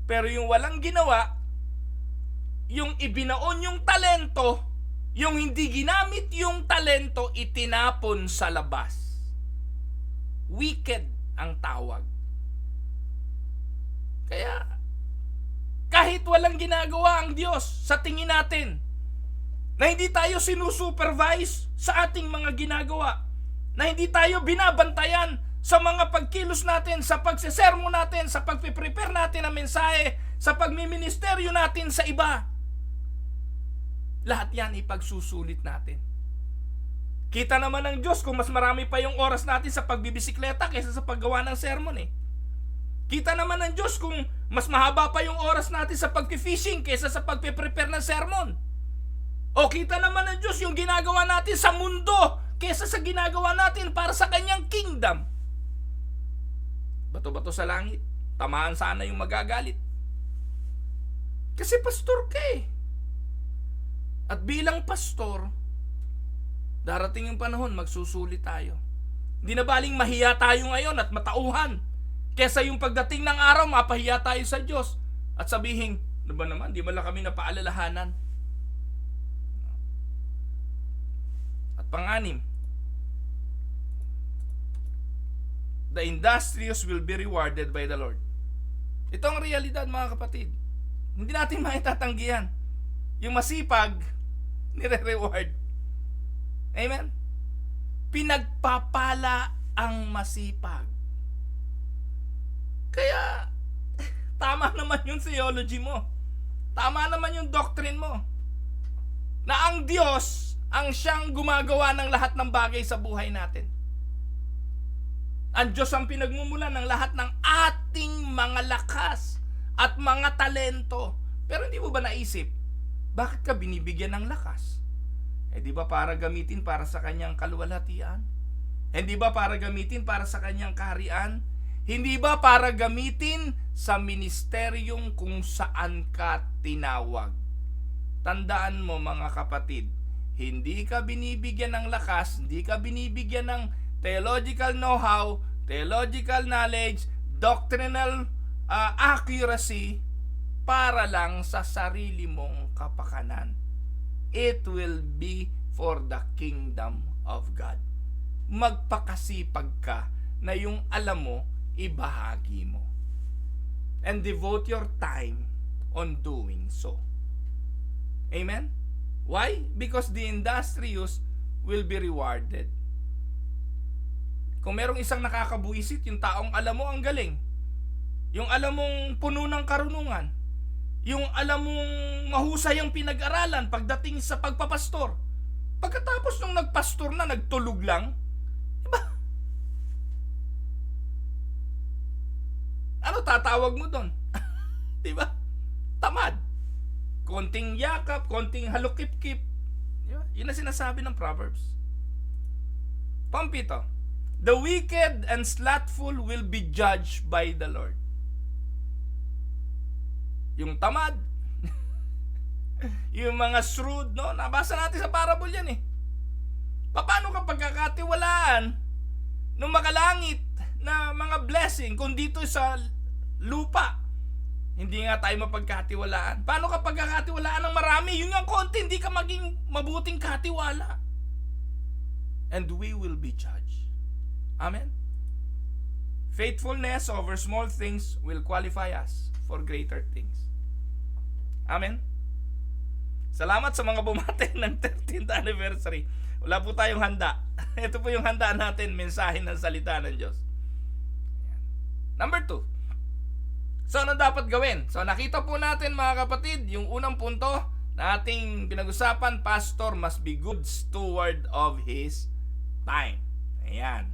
Pero yung walang ginawa, yung ibinaon yung talento, yung hindi ginamit yung talento, itinapon sa labas. Wicked ang tawag. Kaya, kahit walang ginagawa ang Diyos sa tingin natin, na hindi tayo sinusupervise sa ating mga ginagawa, na hindi tayo binabantayan sa mga pagkilos natin, sa pagsesermo natin, sa pagpiprepare natin ng mensahe, sa pagmiministeryo natin sa iba, lahat yan ipagsusulit natin. Kita naman ng Diyos kung mas marami pa yung oras natin sa pagbibisikleta kaysa sa paggawa ng sermon eh. Kita naman ng Diyos kung mas mahaba pa yung oras natin sa pag-fishing kaysa sa pagpe-prepare ng sermon. O kita naman ng Diyos yung ginagawa natin sa mundo kaysa sa ginagawa natin para sa Kanyang kingdom. Bato-bato sa langit, tamaan sana yung magagalit. Kasi pastor ka eh. At bilang pastor, darating yung panahon, magsusulit tayo. Hindi na baling mahiya tayo ngayon at matauhan. Kesa yung pagdating ng araw, mapahiya tayo sa Diyos. At sabihin, ano ba naman, di ba lang kami napaalalahanan? At pang-anim, the industrious will be rewarded by the Lord. Ito ang realidad, mga kapatid. Hindi natin maitatanggihan. Yung masipag, nire-reward. Amen? Pinagpapala ang masipag. Kaya, tama naman yung theology mo. Tama naman yung doctrine mo. Na ang Diyos ang siyang gumagawa ng lahat ng bagay sa buhay natin. Ang Diyos ang pinagmumulan ng lahat ng ating mga lakas at mga talento. Pero hindi mo ba naisip, bakit ka binibigyan ng lakas? Di ba para gamitin para sa Kanyang kaluwalhatian? Hindi ba para gamitin para sa Kanyang kaharian? Hindi ba para gamitin sa ministeryong kung saan ka tinawag? Tandaan mo, mga kapatid, hindi ka binibigyan ng lakas, hindi ka binibigyan ng theological know-how, theological knowledge, doctrinal accuracy para lang sa sarili mong kapakanan. It will be for the kingdom of God. Magpakasipag ka na yung alam mo, ibahagi mo. And devote your time on doing so. Amen? Why? Because the industrious will be rewarded. Kung merong isang nakakabuisit, yung taong alam mo ang galing, yung alam mong puno ng karunungan, yung alam mong mahusay ang pinag-aralan pagdating sa pagpapastor, pagkatapos nung nagpastor na, nagtulog lang, diba? Ano tatawag mo doon? Diba? Tamad. Konting yakap, konting halukip-kip. Diba? Yun ang sinasabi ng Proverbs. Pampito, the wicked and slothful will be judged by the Lord. Yung tamad, yung mga shrewd, no? Nabasa natin sa parable yan eh. Paano ka pagkakatiwalaan nung makalangit na mga blessing kung dito sa lupa hindi nga tayo mapagkatiwalaan. Paano kapag kakatiwalaan ng marami? Yun nga konti, hindi ka maging mabuting katiwala. And we will be judged. Amen? Faithfulness over small things will qualify us for greater things. Amen? Salamat sa mga bumati ng 13th anniversary. Wala po tayong handa. Ito po yung handa natin, mensahe ng salita ng Diyos. Ayan. Number 2. So, ano dapat gawin? So, nakita po natin mga kapatid, yung unang punto na ating pinag-usapan, pastor must be good steward of his time. Ayan.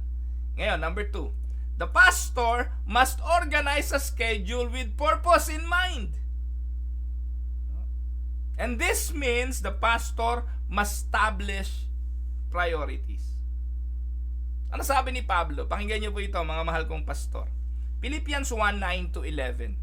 Ngayon, number 2. The pastor must organize a schedule with purpose in mind. And this means the pastor must establish priorities. Ano sabi ni Pablo? Pakinggan niyo po ito, mga mahal kong pastor. Philippians 1:9-11.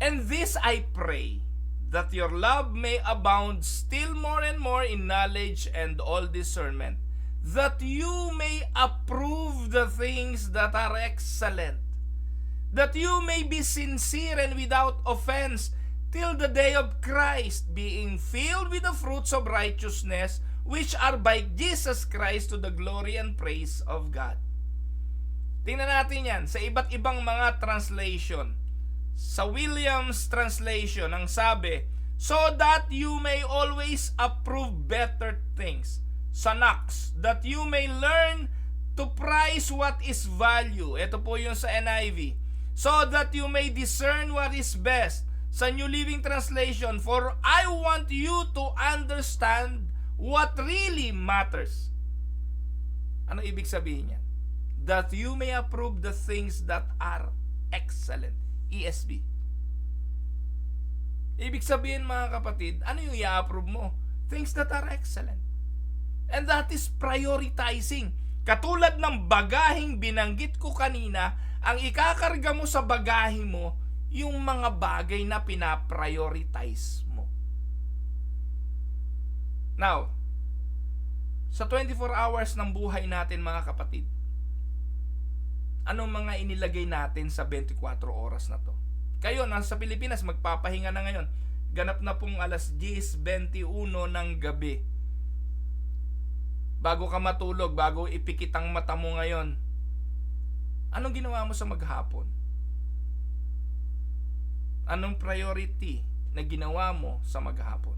And this I pray, that your love may abound still more and more in knowledge and all discernment, that you may approve the things that are excellent, that you may be sincere and without offense till the day of Christ, being filled with the fruits of righteousness, which are by Jesus Christ to the glory and praise of God. Tingnan natin yan sa iba't ibang mga translation. Sa Williams translation, ang sabi, so that you may always approve better things. Sa Knox, that you may learn to prize what is value. Ito po yung sa NIV. So that you may discern what is best. Sa New Living Translation, for I want you to understand what really matters. Ano ibig sabihin niyan? That you may approve the things that are excellent. ESV. Ibig sabihin mga kapatid, ano yung i-approve mo? Things that are excellent. And that is prioritizing. Katulad ng bagaheng binanggit ko kanina, ang ikakarga mo sa bagahe mo, yung mga bagay na pinaprioritize mo. Now, sa 24 hours ng buhay natin mga kapatid, anong mga inilagay natin sa 24 oras na to? Kayo, nasa Pilipinas, magpapahinga na ngayon. Ganap na pong alas 10:21 ng gabi. Bago ka matulog, bago ipikit ang mata mo ngayon, anong ginawa mo sa maghapon? Anong priority na ginawa mo sa maghapon?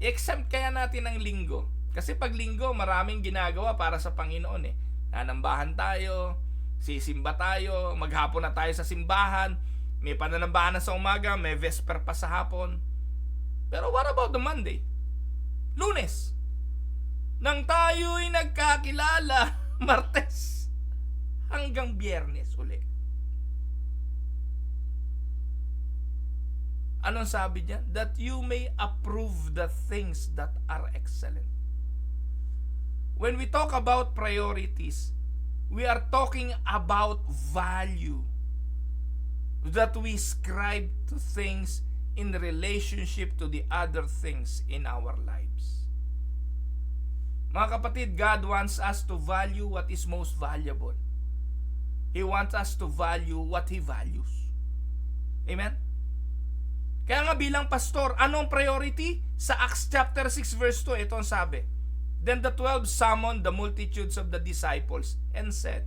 I-exempt kaya natin ang linggo. Kasi pag linggo, maraming ginagawa para sa Panginoon eh. Nanambahan tayo, sisimba tayo, maghapon na tayo sa simbahan, may pananambahan na sa umaga, may vesper pa sa hapon. Pero what about the Monday? Lunes. Nang tayo'y nagkakilala, Martes hanggang Biyernes uli. Anong sabi diyan? That you may approve the things that are excellent. When we talk about priorities, we are talking about value that we ascribe to things in relationship to the other things in our lives. Mga kapatid, God wants us to value what is most valuable. He wants us to value what He values. Amen? Kaya nga bilang pastor, anong priority? Sa Acts chapter 6 verse 2, ito ang sabi. Then the 12 summoned the multitudes of the disciples and said,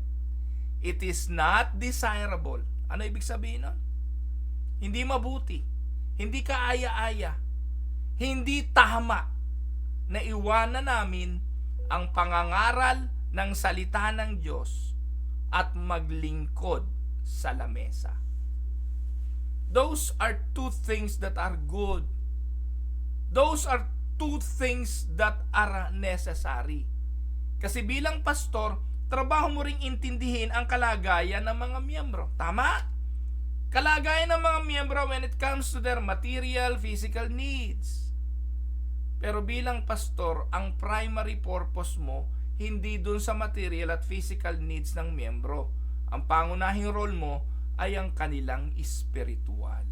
it is not desirable. Ano ibig sabihin nun? Hindi mabuti. Hindi kaaya-aya. Hindi tama na iwanan namin ang pangangaral ng salita ng Diyos at maglingkod sa lamesa. Those are two things that are good. Those are two things that are necessary. Kasi bilang pastor, trabaho mo ring intindihin ang kalagayan ng mga miyembro. Tama? Kalagayan ng mga miyembro when it comes to their material, physical needs. Pero bilang pastor, ang primary purpose mo, hindi dun sa material at physical needs ng miyembro. Ang pangunahing role mo ay ang kanilang spiritual.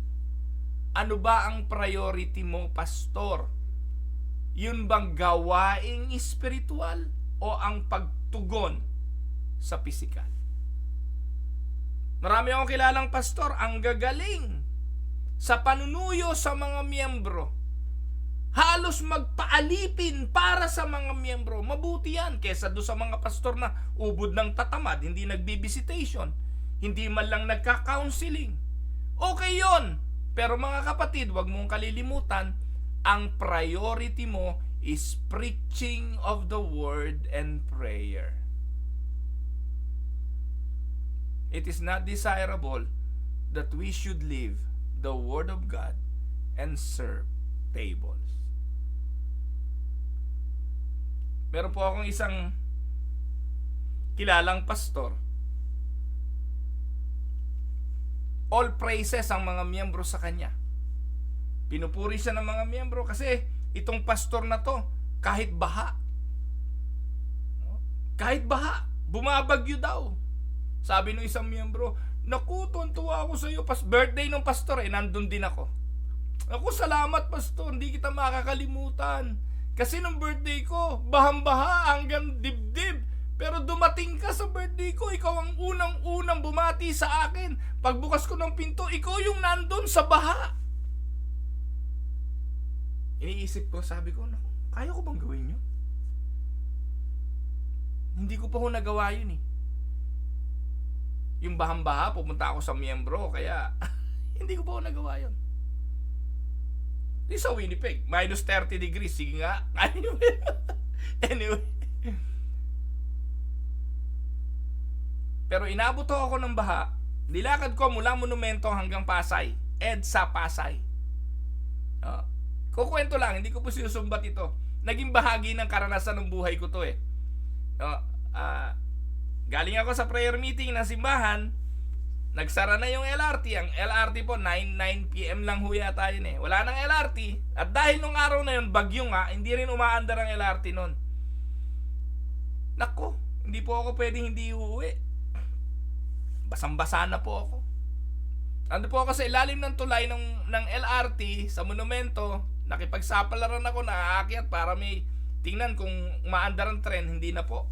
Ano ba ang priority mo, pastor? Yun bang gawaing spiritual o ang pagtugon sa pisikal. Marami akong kilalang pastor, ang gagaling sa panunuyo sa mga miyembro. Halos magpaalipin para sa mga miyembro. Mabuti yan kesa do sa mga pastor na ubod ng tatamad, hindi nagbibisitation, hindi man lang nagka-counseling. Okay yon. Pero mga kapatid, wag mong kalilimutan, ang priority mo is preaching of the word and prayer. It is not desirable that we should leave the word of God and serve tables. Meron po akong isang kilalang pastor. All praises ang mga miyembro sa kanya. Pinupuri siya ng mga miyembro kasi itong pastor na to, kahit baha, bumabagyo daw. Sabi ng isang miyembro, naku, tuwa ako sa iyo. Birthday ng pastor nandun din ako. Naku, salamat pastor, hindi kita makakalimutan. Kasi nung birthday ko, bahang-baha hanggang dibdib. Pero dumating ka sa birthday ko, ikaw ang unang-unang bumati sa akin. Pagbukas ko ng pinto, ikaw yung nandun sa baha. Iniisip ko, sabi ko, naku, kaya ko bang gawin yun? Hindi ko pa ho nagawa yun Yung bahang-baha, pupunta ako sa miyembro, kaya hindi ko pa ho nagawa yun. Di sa Winnipeg, minus 30 degrees, sige nga. Anyway. Pero inabot ako ng baha, nilakad ko mula Monumento hanggang Pasay, EDSA Pasay. Kukwento lang, hindi ko po sinusumbat ito. Naging bahagi ng karanasan ng buhay ko to galing ako sa prayer meeting ng simbahan, nagsara na yung LRT. Ang LRT po, 9 PM lang ho yata yun Wala nang LRT. At dahil nung araw na yun, bagyo nga, hindi rin umaandar ang LRT nun. Nako, hindi po ako pwedeng hindi uuwi. Basang-basa na po ako. Ando po ako sa ilalim ng tulay ng LRT sa Monumento. Nakipagsapalaran ako, naaakyat para may tingnan kung umaandar ang tren. Hindi na po.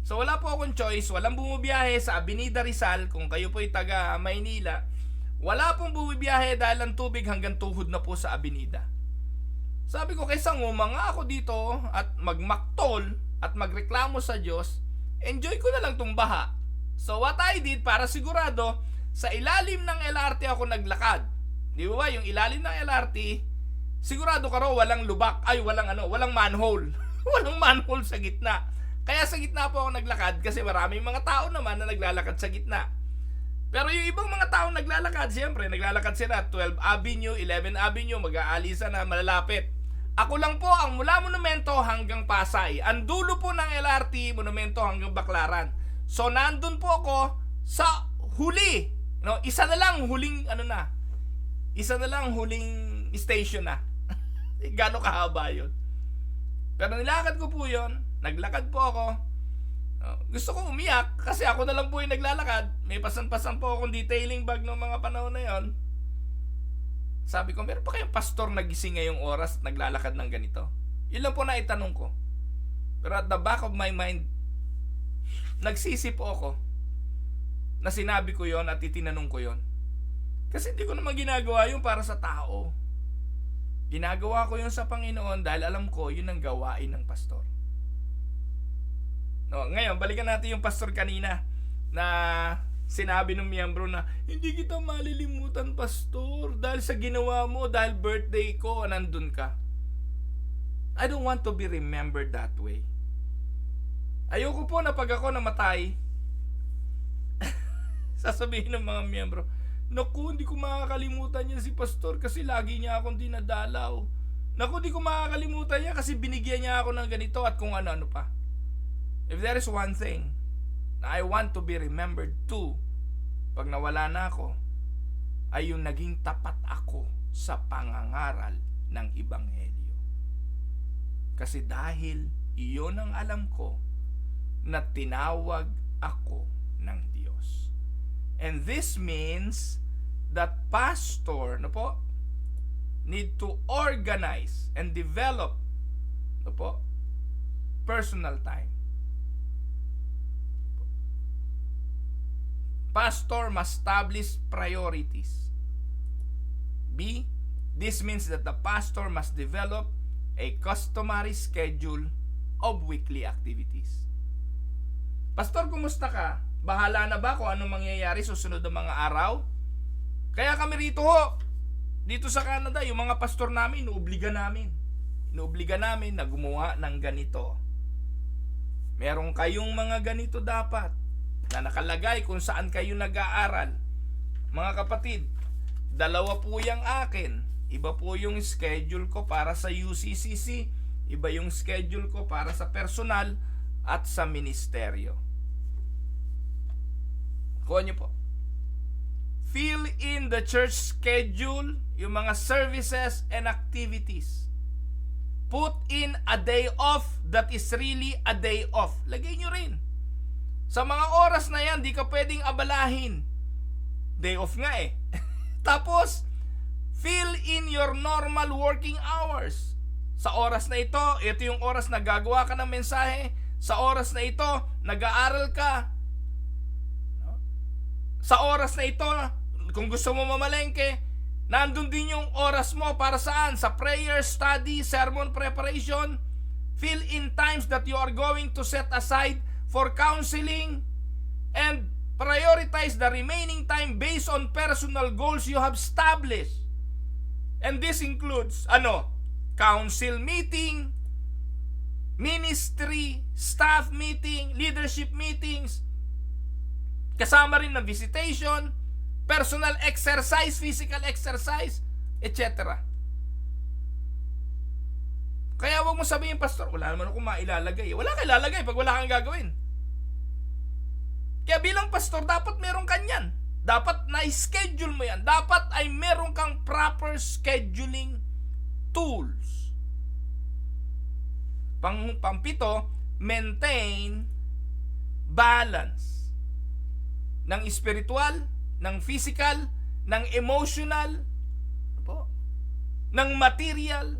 So wala po akong choice, walang bumibiyahe sa Avenida Rizal kung kayo po'y taga Maynila. Wala pong bumibiyahe dahil ang tubig hanggang tuhod na po sa Avenida. Sabi ko, kaysa ngumanga ako dito at magmaktol at magreklamo sa Diyos, enjoy ko na lang tong baha. So what I did, para sigurado, sa ilalim ng LRT ako naglakad. Di ba yung ilalim ng LRT, sigurado ka raw walang lubak, walang manhole. Walang manhole sa gitna. Kaya sa gitna po ako naglakad kasi maraming mga tao naman na naglalakad sa gitna. Pero yung ibang mga tao naglalakad, siyempre, naglalakad sila 12 Avenue, 11 Avenue, mag-aalisa na malalapit. Ako lang po ang mula Monumento hanggang Pasay. Ang dulo po ng LRT, Monumento hanggang Baclaran. So, nandun po ako sa huli. Isa na lang huling station na. Gano'ng kahaba yun. Pero nilakad ko po yun. Naglakad po ako. Gusto ko umiyak kasi ako na lang po yung naglalakad. May pasan-pasan po akong detailing bag ng mga panahon na yon. Sabi ko, meron pa kayong pastor na gising ngayong oras at naglalakad ng ganito? Yun lang po na itanong ko. Pero at the back of my mind, nagsisi po ako na sinabi ko yon at itinanong ko yon. Kasi hindi ko naman ginagawa yun para sa tao. Ginagawa ko yun sa Panginoon dahil alam ko yun ang gawain ng pastor. Ngayon, balikan natin yung pastor kanina na sinabi ng miyembro na hindi kita malilimutan, pastor, dahil sa ginawa mo, dahil birthday ko, nandun ka. I don't want to be remembered that way. Ayoko po na pag ako namatay, sasabihin ng mga miyembro, naku, hindi ko makakalimutan niya si pastor kasi lagi niya akong dinadalaw. Naku, hindi ko makakalimutan niya kasi binigyan niya ako ng ganito at kung ano-ano pa. If there is one thing na I want to be remembered too, pag nawala na ako, ay yung naging tapat ako sa pangangaral ng Ebanghelyo. Kasi dahil iyon ang alam ko na tinawag ako ng Diyos. And this means that pastor, need to organize and develop, personal time. pastor must establish priorities. B, this means that the pastor must develop a customary schedule of weekly activities. Pastor, kumusta ka? Bahala na ba kung anong mangyayari susunod na mga araw? Kaya kami rito ho, dito sa Canada, yung mga pastor namin, inuobliga namin na gumawa ng ganito. Meron kayong mga ganito dapat na nakalagay kung saan kayo nag-aaral. Mga kapatid, dalawa po yung akin. Iba po yung schedule ko para sa UCCC, iba yung schedule ko para sa personal at sa ministeryo. Kuha niyo po. Fill in the church schedule, yung mga services and activities. Put in a day off that is really a day off. Lagay nyo rin. Sa mga oras na yan, di ka pwedeng abalahin. Day off nga eh. Tapos, fill in your normal working hours. Sa oras na ito yung oras na gagawa ka ng mensahe. Sa oras na ito, nag-aaral ka. Sa oras na ito, kung gusto mo mamalengke, nandun din yung oras mo para saan? Sa prayer, study, sermon preparation. Fill in times that you are going to set aside for counseling and prioritize the remaining time based on personal goals you have established. And this includes, council meeting, ministry, staff meeting, leadership meetings, kasama rin na visitation, personal exercise, physical exercise, etc. Kaya wag mo sabihin, pastor, wala naman akong mailalagay. Wala kang ilalagay pag wala kang gagawin. Kaya bilang pastor, dapat meron kanyan. Dapat na-schedule mo yan. Dapat ay meron kang proper scheduling tools. Pang-pito, maintain balance ng spiritual, ng physical, ng emotional, ng material,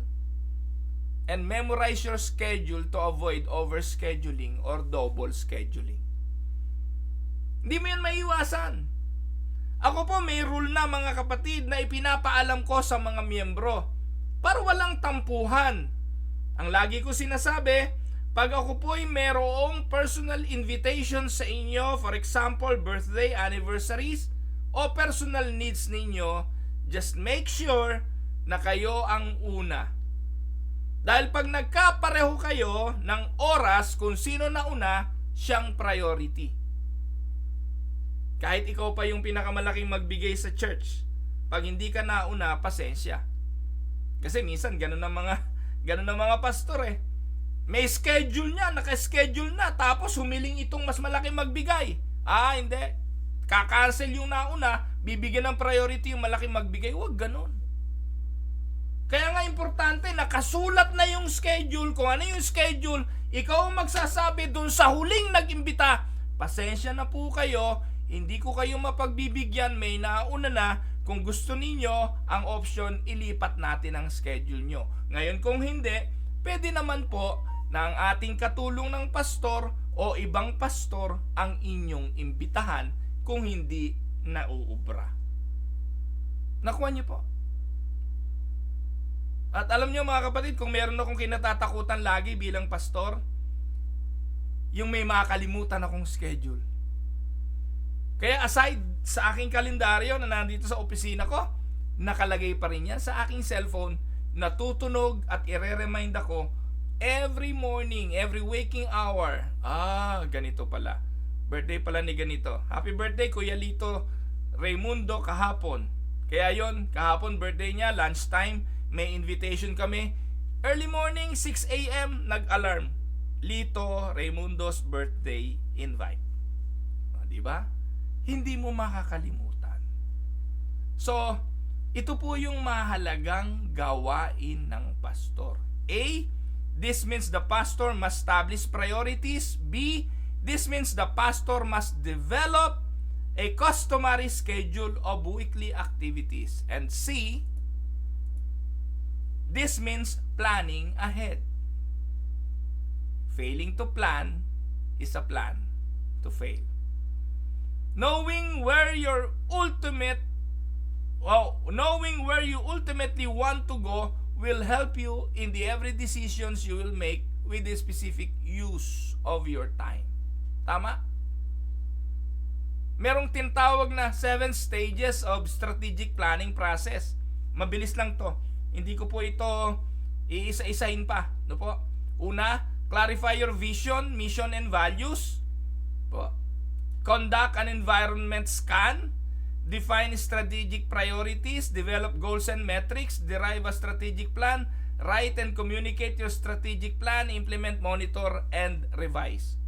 and memorize your schedule to avoid overscheduling or double scheduling. Hindi mo yan maiwasan. Ako po may rule na, mga kapatid, na ipinapaalam ko sa mga miyembro para walang tampuhan. Ang lagi ko sinasabi, pag ako po ay merong personal invitation sa inyo, for example, birthday, anniversaries, o personal needs ninyo, just make sure na kayo ang una. Dahil pag nagkapareho kayo ng oras kung sino na una, siyang priority. Kahit ikaw pa yung pinakamalaking magbigay sa church, pag hindi ka nauna, pasensya. Kasi minsan ganun ang mga pastor eh. May schedule niya, naka-schedule na, tapos humiling itong mas malaking magbigay. Hindi. Kakancel yung nauna, bibigyan ng priority yung malaking magbigay. Huwag ganun. Kaya nga importante, nakasulat na yung schedule. Kung ano yung schedule, ikaw ang magsasabi dun sa huling nag-imbita, pasensya na po kayo, hindi ko kayo mapagbibigyan, may nauna na. Kung gusto ninyo, ang option, ilipat natin ang schedule nyo. Ngayon kung hindi, pwede naman po na ang ating katulong ng pastor o ibang pastor ang inyong imbitahan kung hindi nauubra. Nakuha niyo po. At alam niyo mga kapatid, kung meron akong kinatatakutan lagi bilang pastor, yung may makakalimutan akong schedule. Kaya aside sa aking kalendaryo na nandito sa opisina ko, nakalagay pa rin yan sa aking cellphone, natutunog at ire-remind ako every morning, every waking hour. Ganito pala. Birthday pala ni ganito. Happy birthday Kuya Lito Raimundo kahapon. Kaya yon, kahapon birthday niya, lunchtime, may invitation kami. Early morning, 6 a.m., nag-alarm. Lito Raimundo's birthday invite. Diba? Hindi mo makakalimutan. So, ito po yung mahalagang gawain ng pastor. A, this means the pastor must establish priorities. B, this means the pastor must develop a customary schedule of weekly activities. And C, this means planning ahead. Failing to plan is a plan to fail. Knowing where you ultimately want to go will help you in the every decisions you will make with the specific use of your time. Tama? Merong tinatawag na 7 stages of strategic planning process. Mabilis lang to. Hindi ko po ito iisa-isahin pa. No po? Una, clarify your vision, mission, and values. Po. Conduct an environment scan. Define strategic priorities. Develop goals and metrics. Derive a strategic plan. Write and communicate your strategic plan. Implement, monitor, and revise.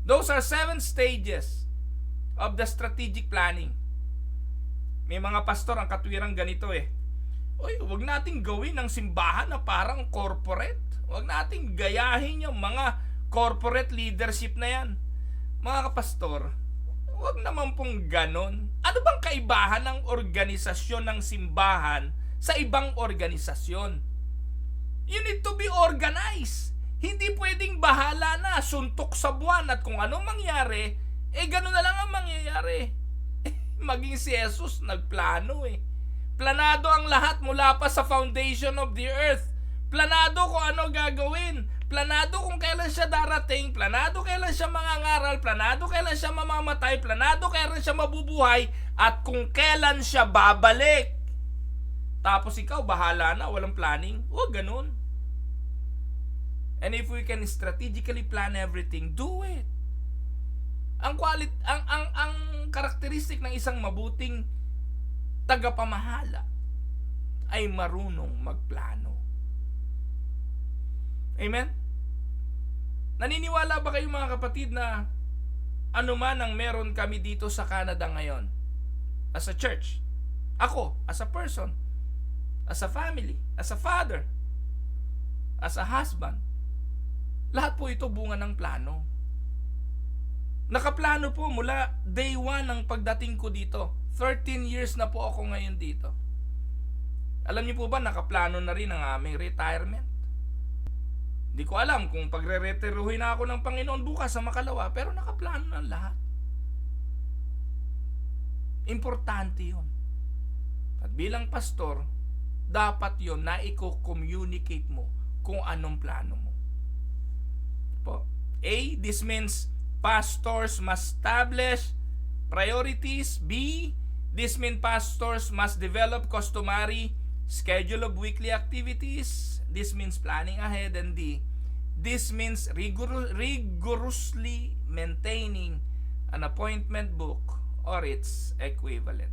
Those are 7 stages of the strategic planning. May mga pastor ang katwirang ganito eh. Uy, wag nating gawin ng simbahan na parang corporate. Wag nating gayahin yung mga corporate leadership na yan. Mga kapastor, wag naman pong ganon. Ano bang kaibahan ng organisasyon ng simbahan sa ibang organisasyon? You need to be organized. Hindi pwedeng bahala na, suntok sa buwan at kung ano mangyari, gano'n na lang ang mangyayari. Maging si Jesus nagplano eh. Planado ang lahat mula pa sa foundation of the earth. Planado kung ano gagawin. Planado kung kailan siya darating. Planado kailan siya mangangaral. Planado kailan siya mamamatay. Planado kailan siya mabubuhay. At kung kailan siya babalik. Tapos ikaw, bahala na. Walang planning. Huwag ganun. And if we can strategically plan everything, do it. Ang karakteristik ng isang mabuting tagapamahala ay marunong magplano. Amen? Naniniwala ba kayo mga kapatid na anuman ang meron kami dito sa Canada ngayon as a church, ako as a person, as a family, as a father, as a husband, lahat po ito bunga ng plano. Nakaplano po mula day 1 ng pagdating ko dito. 13 years na po ako ngayon dito. Alam niyo po ba, nakaplano na rin ang aming retirement. Hindi ko alam kung pagre-retiruhin na ako ng Panginoon bukas sa Makalawa, pero nakaplano na lahat. Importante yun. At bilang pastor, dapat yun na i-communicate mo kung anong plano mo. Po. A, this means pastors must establish priorities. B, this means pastors must develop customary schedule of weekly activities. This means planning ahead. And D, this means rigorously maintaining an appointment book or its equivalent.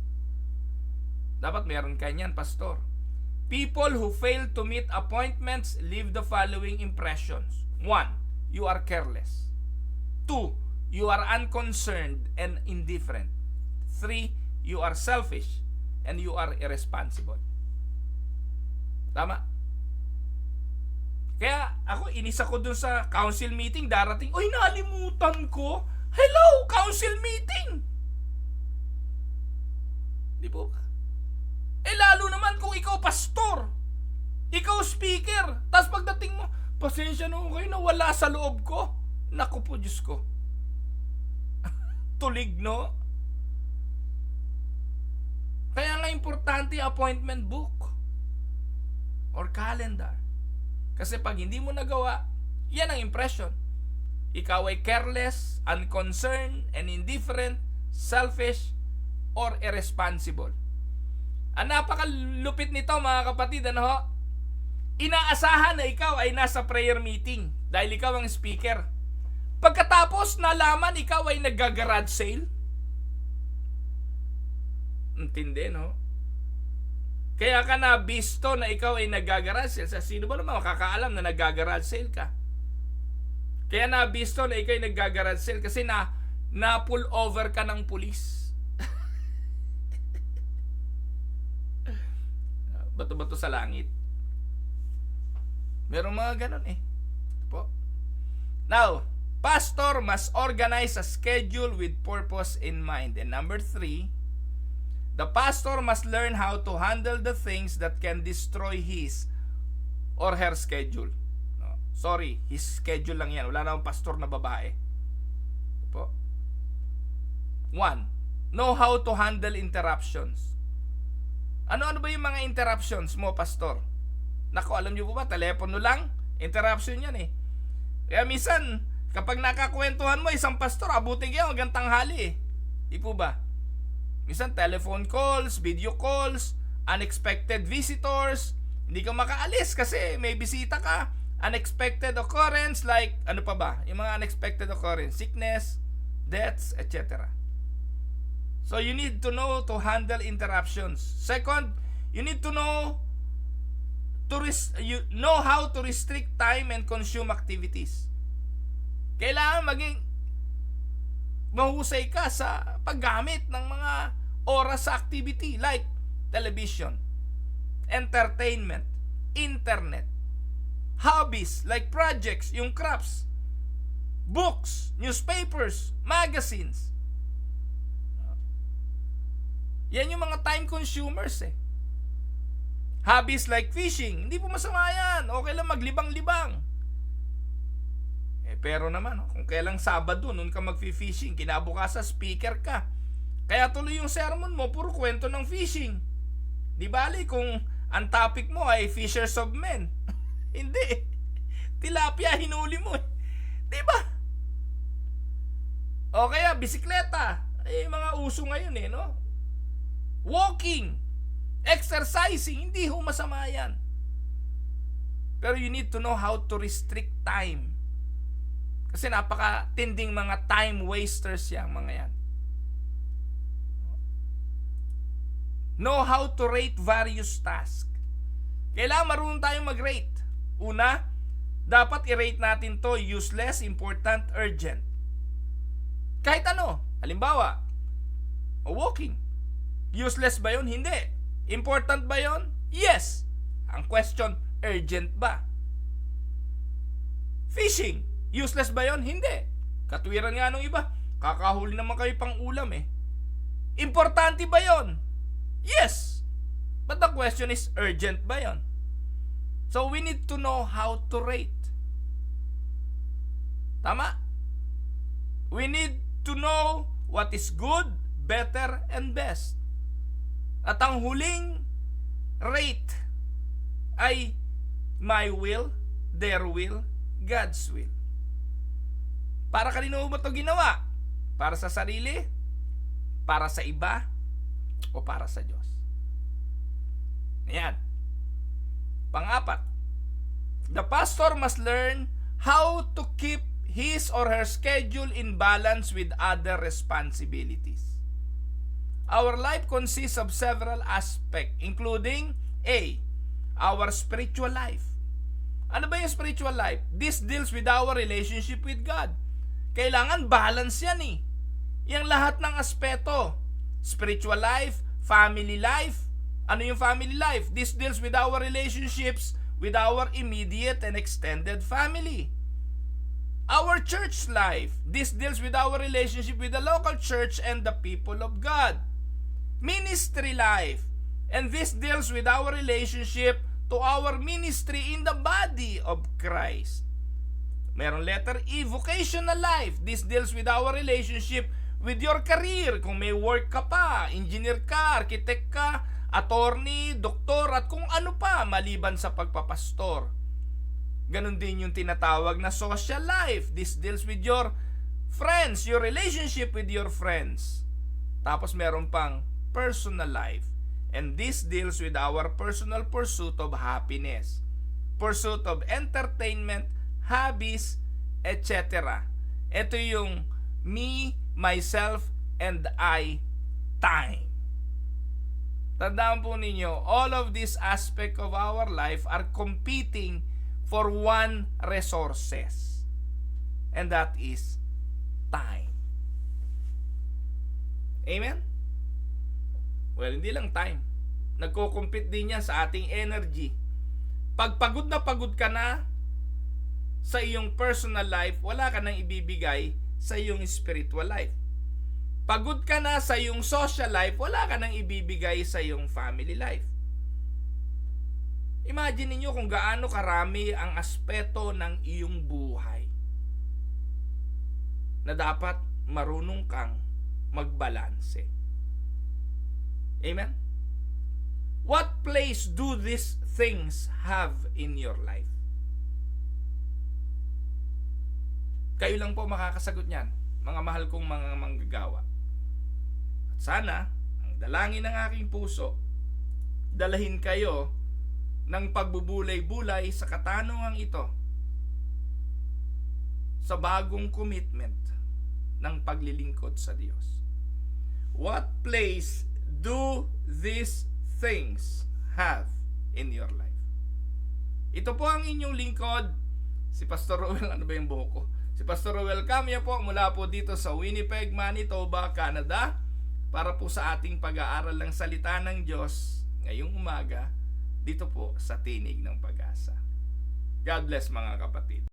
Dapat meron kanyan, pastor. People who fail to meet appointments leave the following impressions. 1, you are careless. 2, you are unconcerned and indifferent. 3, you are selfish and you are irresponsible. Tama? Kaya ako, inis ako dun sa council meeting darating. Oy, nalimutan ko. Hello, council meeting! Di po ba? Lalo naman kung ikaw pastor, ikaw speaker, tapos pagdating mo, pasensya na kayo na wala sa loob ko. Naku po, Diyos ko. Tulig, no? Kaya nga importante appointment book or calendar. Kasi pag hindi mo nagawa, yan ang impression. Ikaw ay careless, unconcerned, and indifferent, selfish, or irresponsible. Ang napakalupit nito mga kapatid, ano ho? Inaasahan na ikaw ay nasa prayer meeting dahil ikaw ang speaker. Pagkatapos nalaman ikaw ay nag-garage sale. Intindi, no? Kaya ka na bisto na ikaw ay nag-garage sale. Sa sino ba naman makakaalam na nag-garage sale ka? Kaya na bisto na ikaw ay nag-garage sale kasi na-pull over ka ng pulis. Bato-bato sa langit. Merong mga ganon eh. Po. Now, pastor must organize a schedule with purpose in mind. And number 3, the pastor must learn how to handle the things that can destroy his or her schedule. No, sorry, his schedule lang yan. Wala namang pastor na babae. Po. 1, Know how to handle interruptions. Ano-ano ba yung mga interruptions mo, pastor? Nako, alam niyo po ba, telepono lang, interruption yan eh. Kaya minsan, kapag nakakwentuhan mo isang pastor, abutin kayo hanggang tanghali eh. Di po ba? Minsan, telephone calls, video calls, unexpected visitors, hindi ka makaalis kasi may bisita ka. Unexpected occurrence like, ano pa ba? Yung mga unexpected occurrence, sickness, deaths, etc. So you need to know to handle interruptions. Second, you need to know how to restrict time and consume activities. Kailangan maging mahusay ka sa paggamit ng mga oras sa activity like television, entertainment, internet, hobbies like projects, yung crafts, books, newspapers, magazines. Yan yung mga time consumers eh. Hobbies like fishing, hindi po masama yan. Okay lang maglibang-libang. Pero naman, kung kailang Sabado, nun ka mag-fishing, kinabukasan speaker ka. Kaya tuloy yung sermon mo, puro kwento ng fishing. Di bali kung ang topic mo ay fishers of men. Hindi. Tilapia hinuli mo eh. Di ba? O kaya bisikleta. Mga uso ngayon eh, no? Walking, exercising, hindi ho masama yan. Pero you need to know how to restrict time. Kasi napaka-tinding mga time wasters yan, mga yan. Know how to rate various tasks. Kailangan marunong tayong mag-rate. Una, dapat i-rate natin to useless, important, urgent. Kahit ano. Halimbawa, walking. Useless ba yun? Hindi. Important ba yun? Yes. Ang question, urgent ba? Fishing. Useless ba yun? Hindi. Katwiran nga nung iba. Kakahuli naman kayo pang ulam eh. Importante ba yun? Yes. But the question is, urgent ba yun? So we need to know how to rate. Tama? We need to know what is good, better, and best. At ang huling rate ay my will, their will, God's will. Para kanino ba ito ginawa? Para sa sarili? Para sa iba? O para sa Diyos? Ayan. Pang-apat, the pastor must learn how to keep his or her schedule in balance with other responsibilities. Our life consists of several aspects, including A, our spiritual life. Ano ba yung spiritual life? This deals with our relationship with God. Kailangan balance yan eh. Yung lahat ng aspeto. Spiritual life, family life. Ano yung family life? This deals with our relationships with our immediate and extended family. Our church life. This deals with our relationship with the local church and the people of God. Ministry life. And this deals with our relationship to our ministry in the body of Christ. Meron letter E, vocational life. This deals with our relationship with your career. Kung may work ka pa, engineer ka, architect ka, attorney, doktor, at kung ano pa maliban sa pagpapastor. Ganon din yung tinatawag na social life. This deals with your friends, your relationship with your friends. Tapos meron pang personal life. And this deals with our personal pursuit of happiness, pursuit of entertainment, hobbies, etc. Ito yung me, myself, and I time. Tandaan po ninyo, all of these aspects of our life are competing for one resources. And that is time. Amen? Well, hindi lang time. Nagko-compete din yan sa ating energy. Pag pagod na pagod ka na sa iyong personal life, wala ka nang ibibigay sa iyong spiritual life. Pagod ka na sa iyong social life, wala ka nang ibibigay sa iyong family life. Imagine niyo kung gaano karami ang aspeto ng iyong buhay na dapat marunong kang magbalanse. Amen? What place do these things have in your life? Kayo lang po makakasagot niyan, mga mahal kong mga manggagawa. At sana, ang dalangin ng aking puso, dalahin kayo ng pagbubulay-bulay sa katanungang ito, sa bagong commitment ng paglilingkod sa Diyos. What place do these things have in your life? Ito po ang inyong lingkod, si Pastor Ruel, ano ba yung buhok ko? Si Pastor Ruel Camya po, mula po dito sa Winnipeg, Manitoba, Canada, para po sa ating pag-aaral ng salita ng Diyos ngayong umaga, dito po sa Tinig ng Pag-asa. God bless mga kapatid.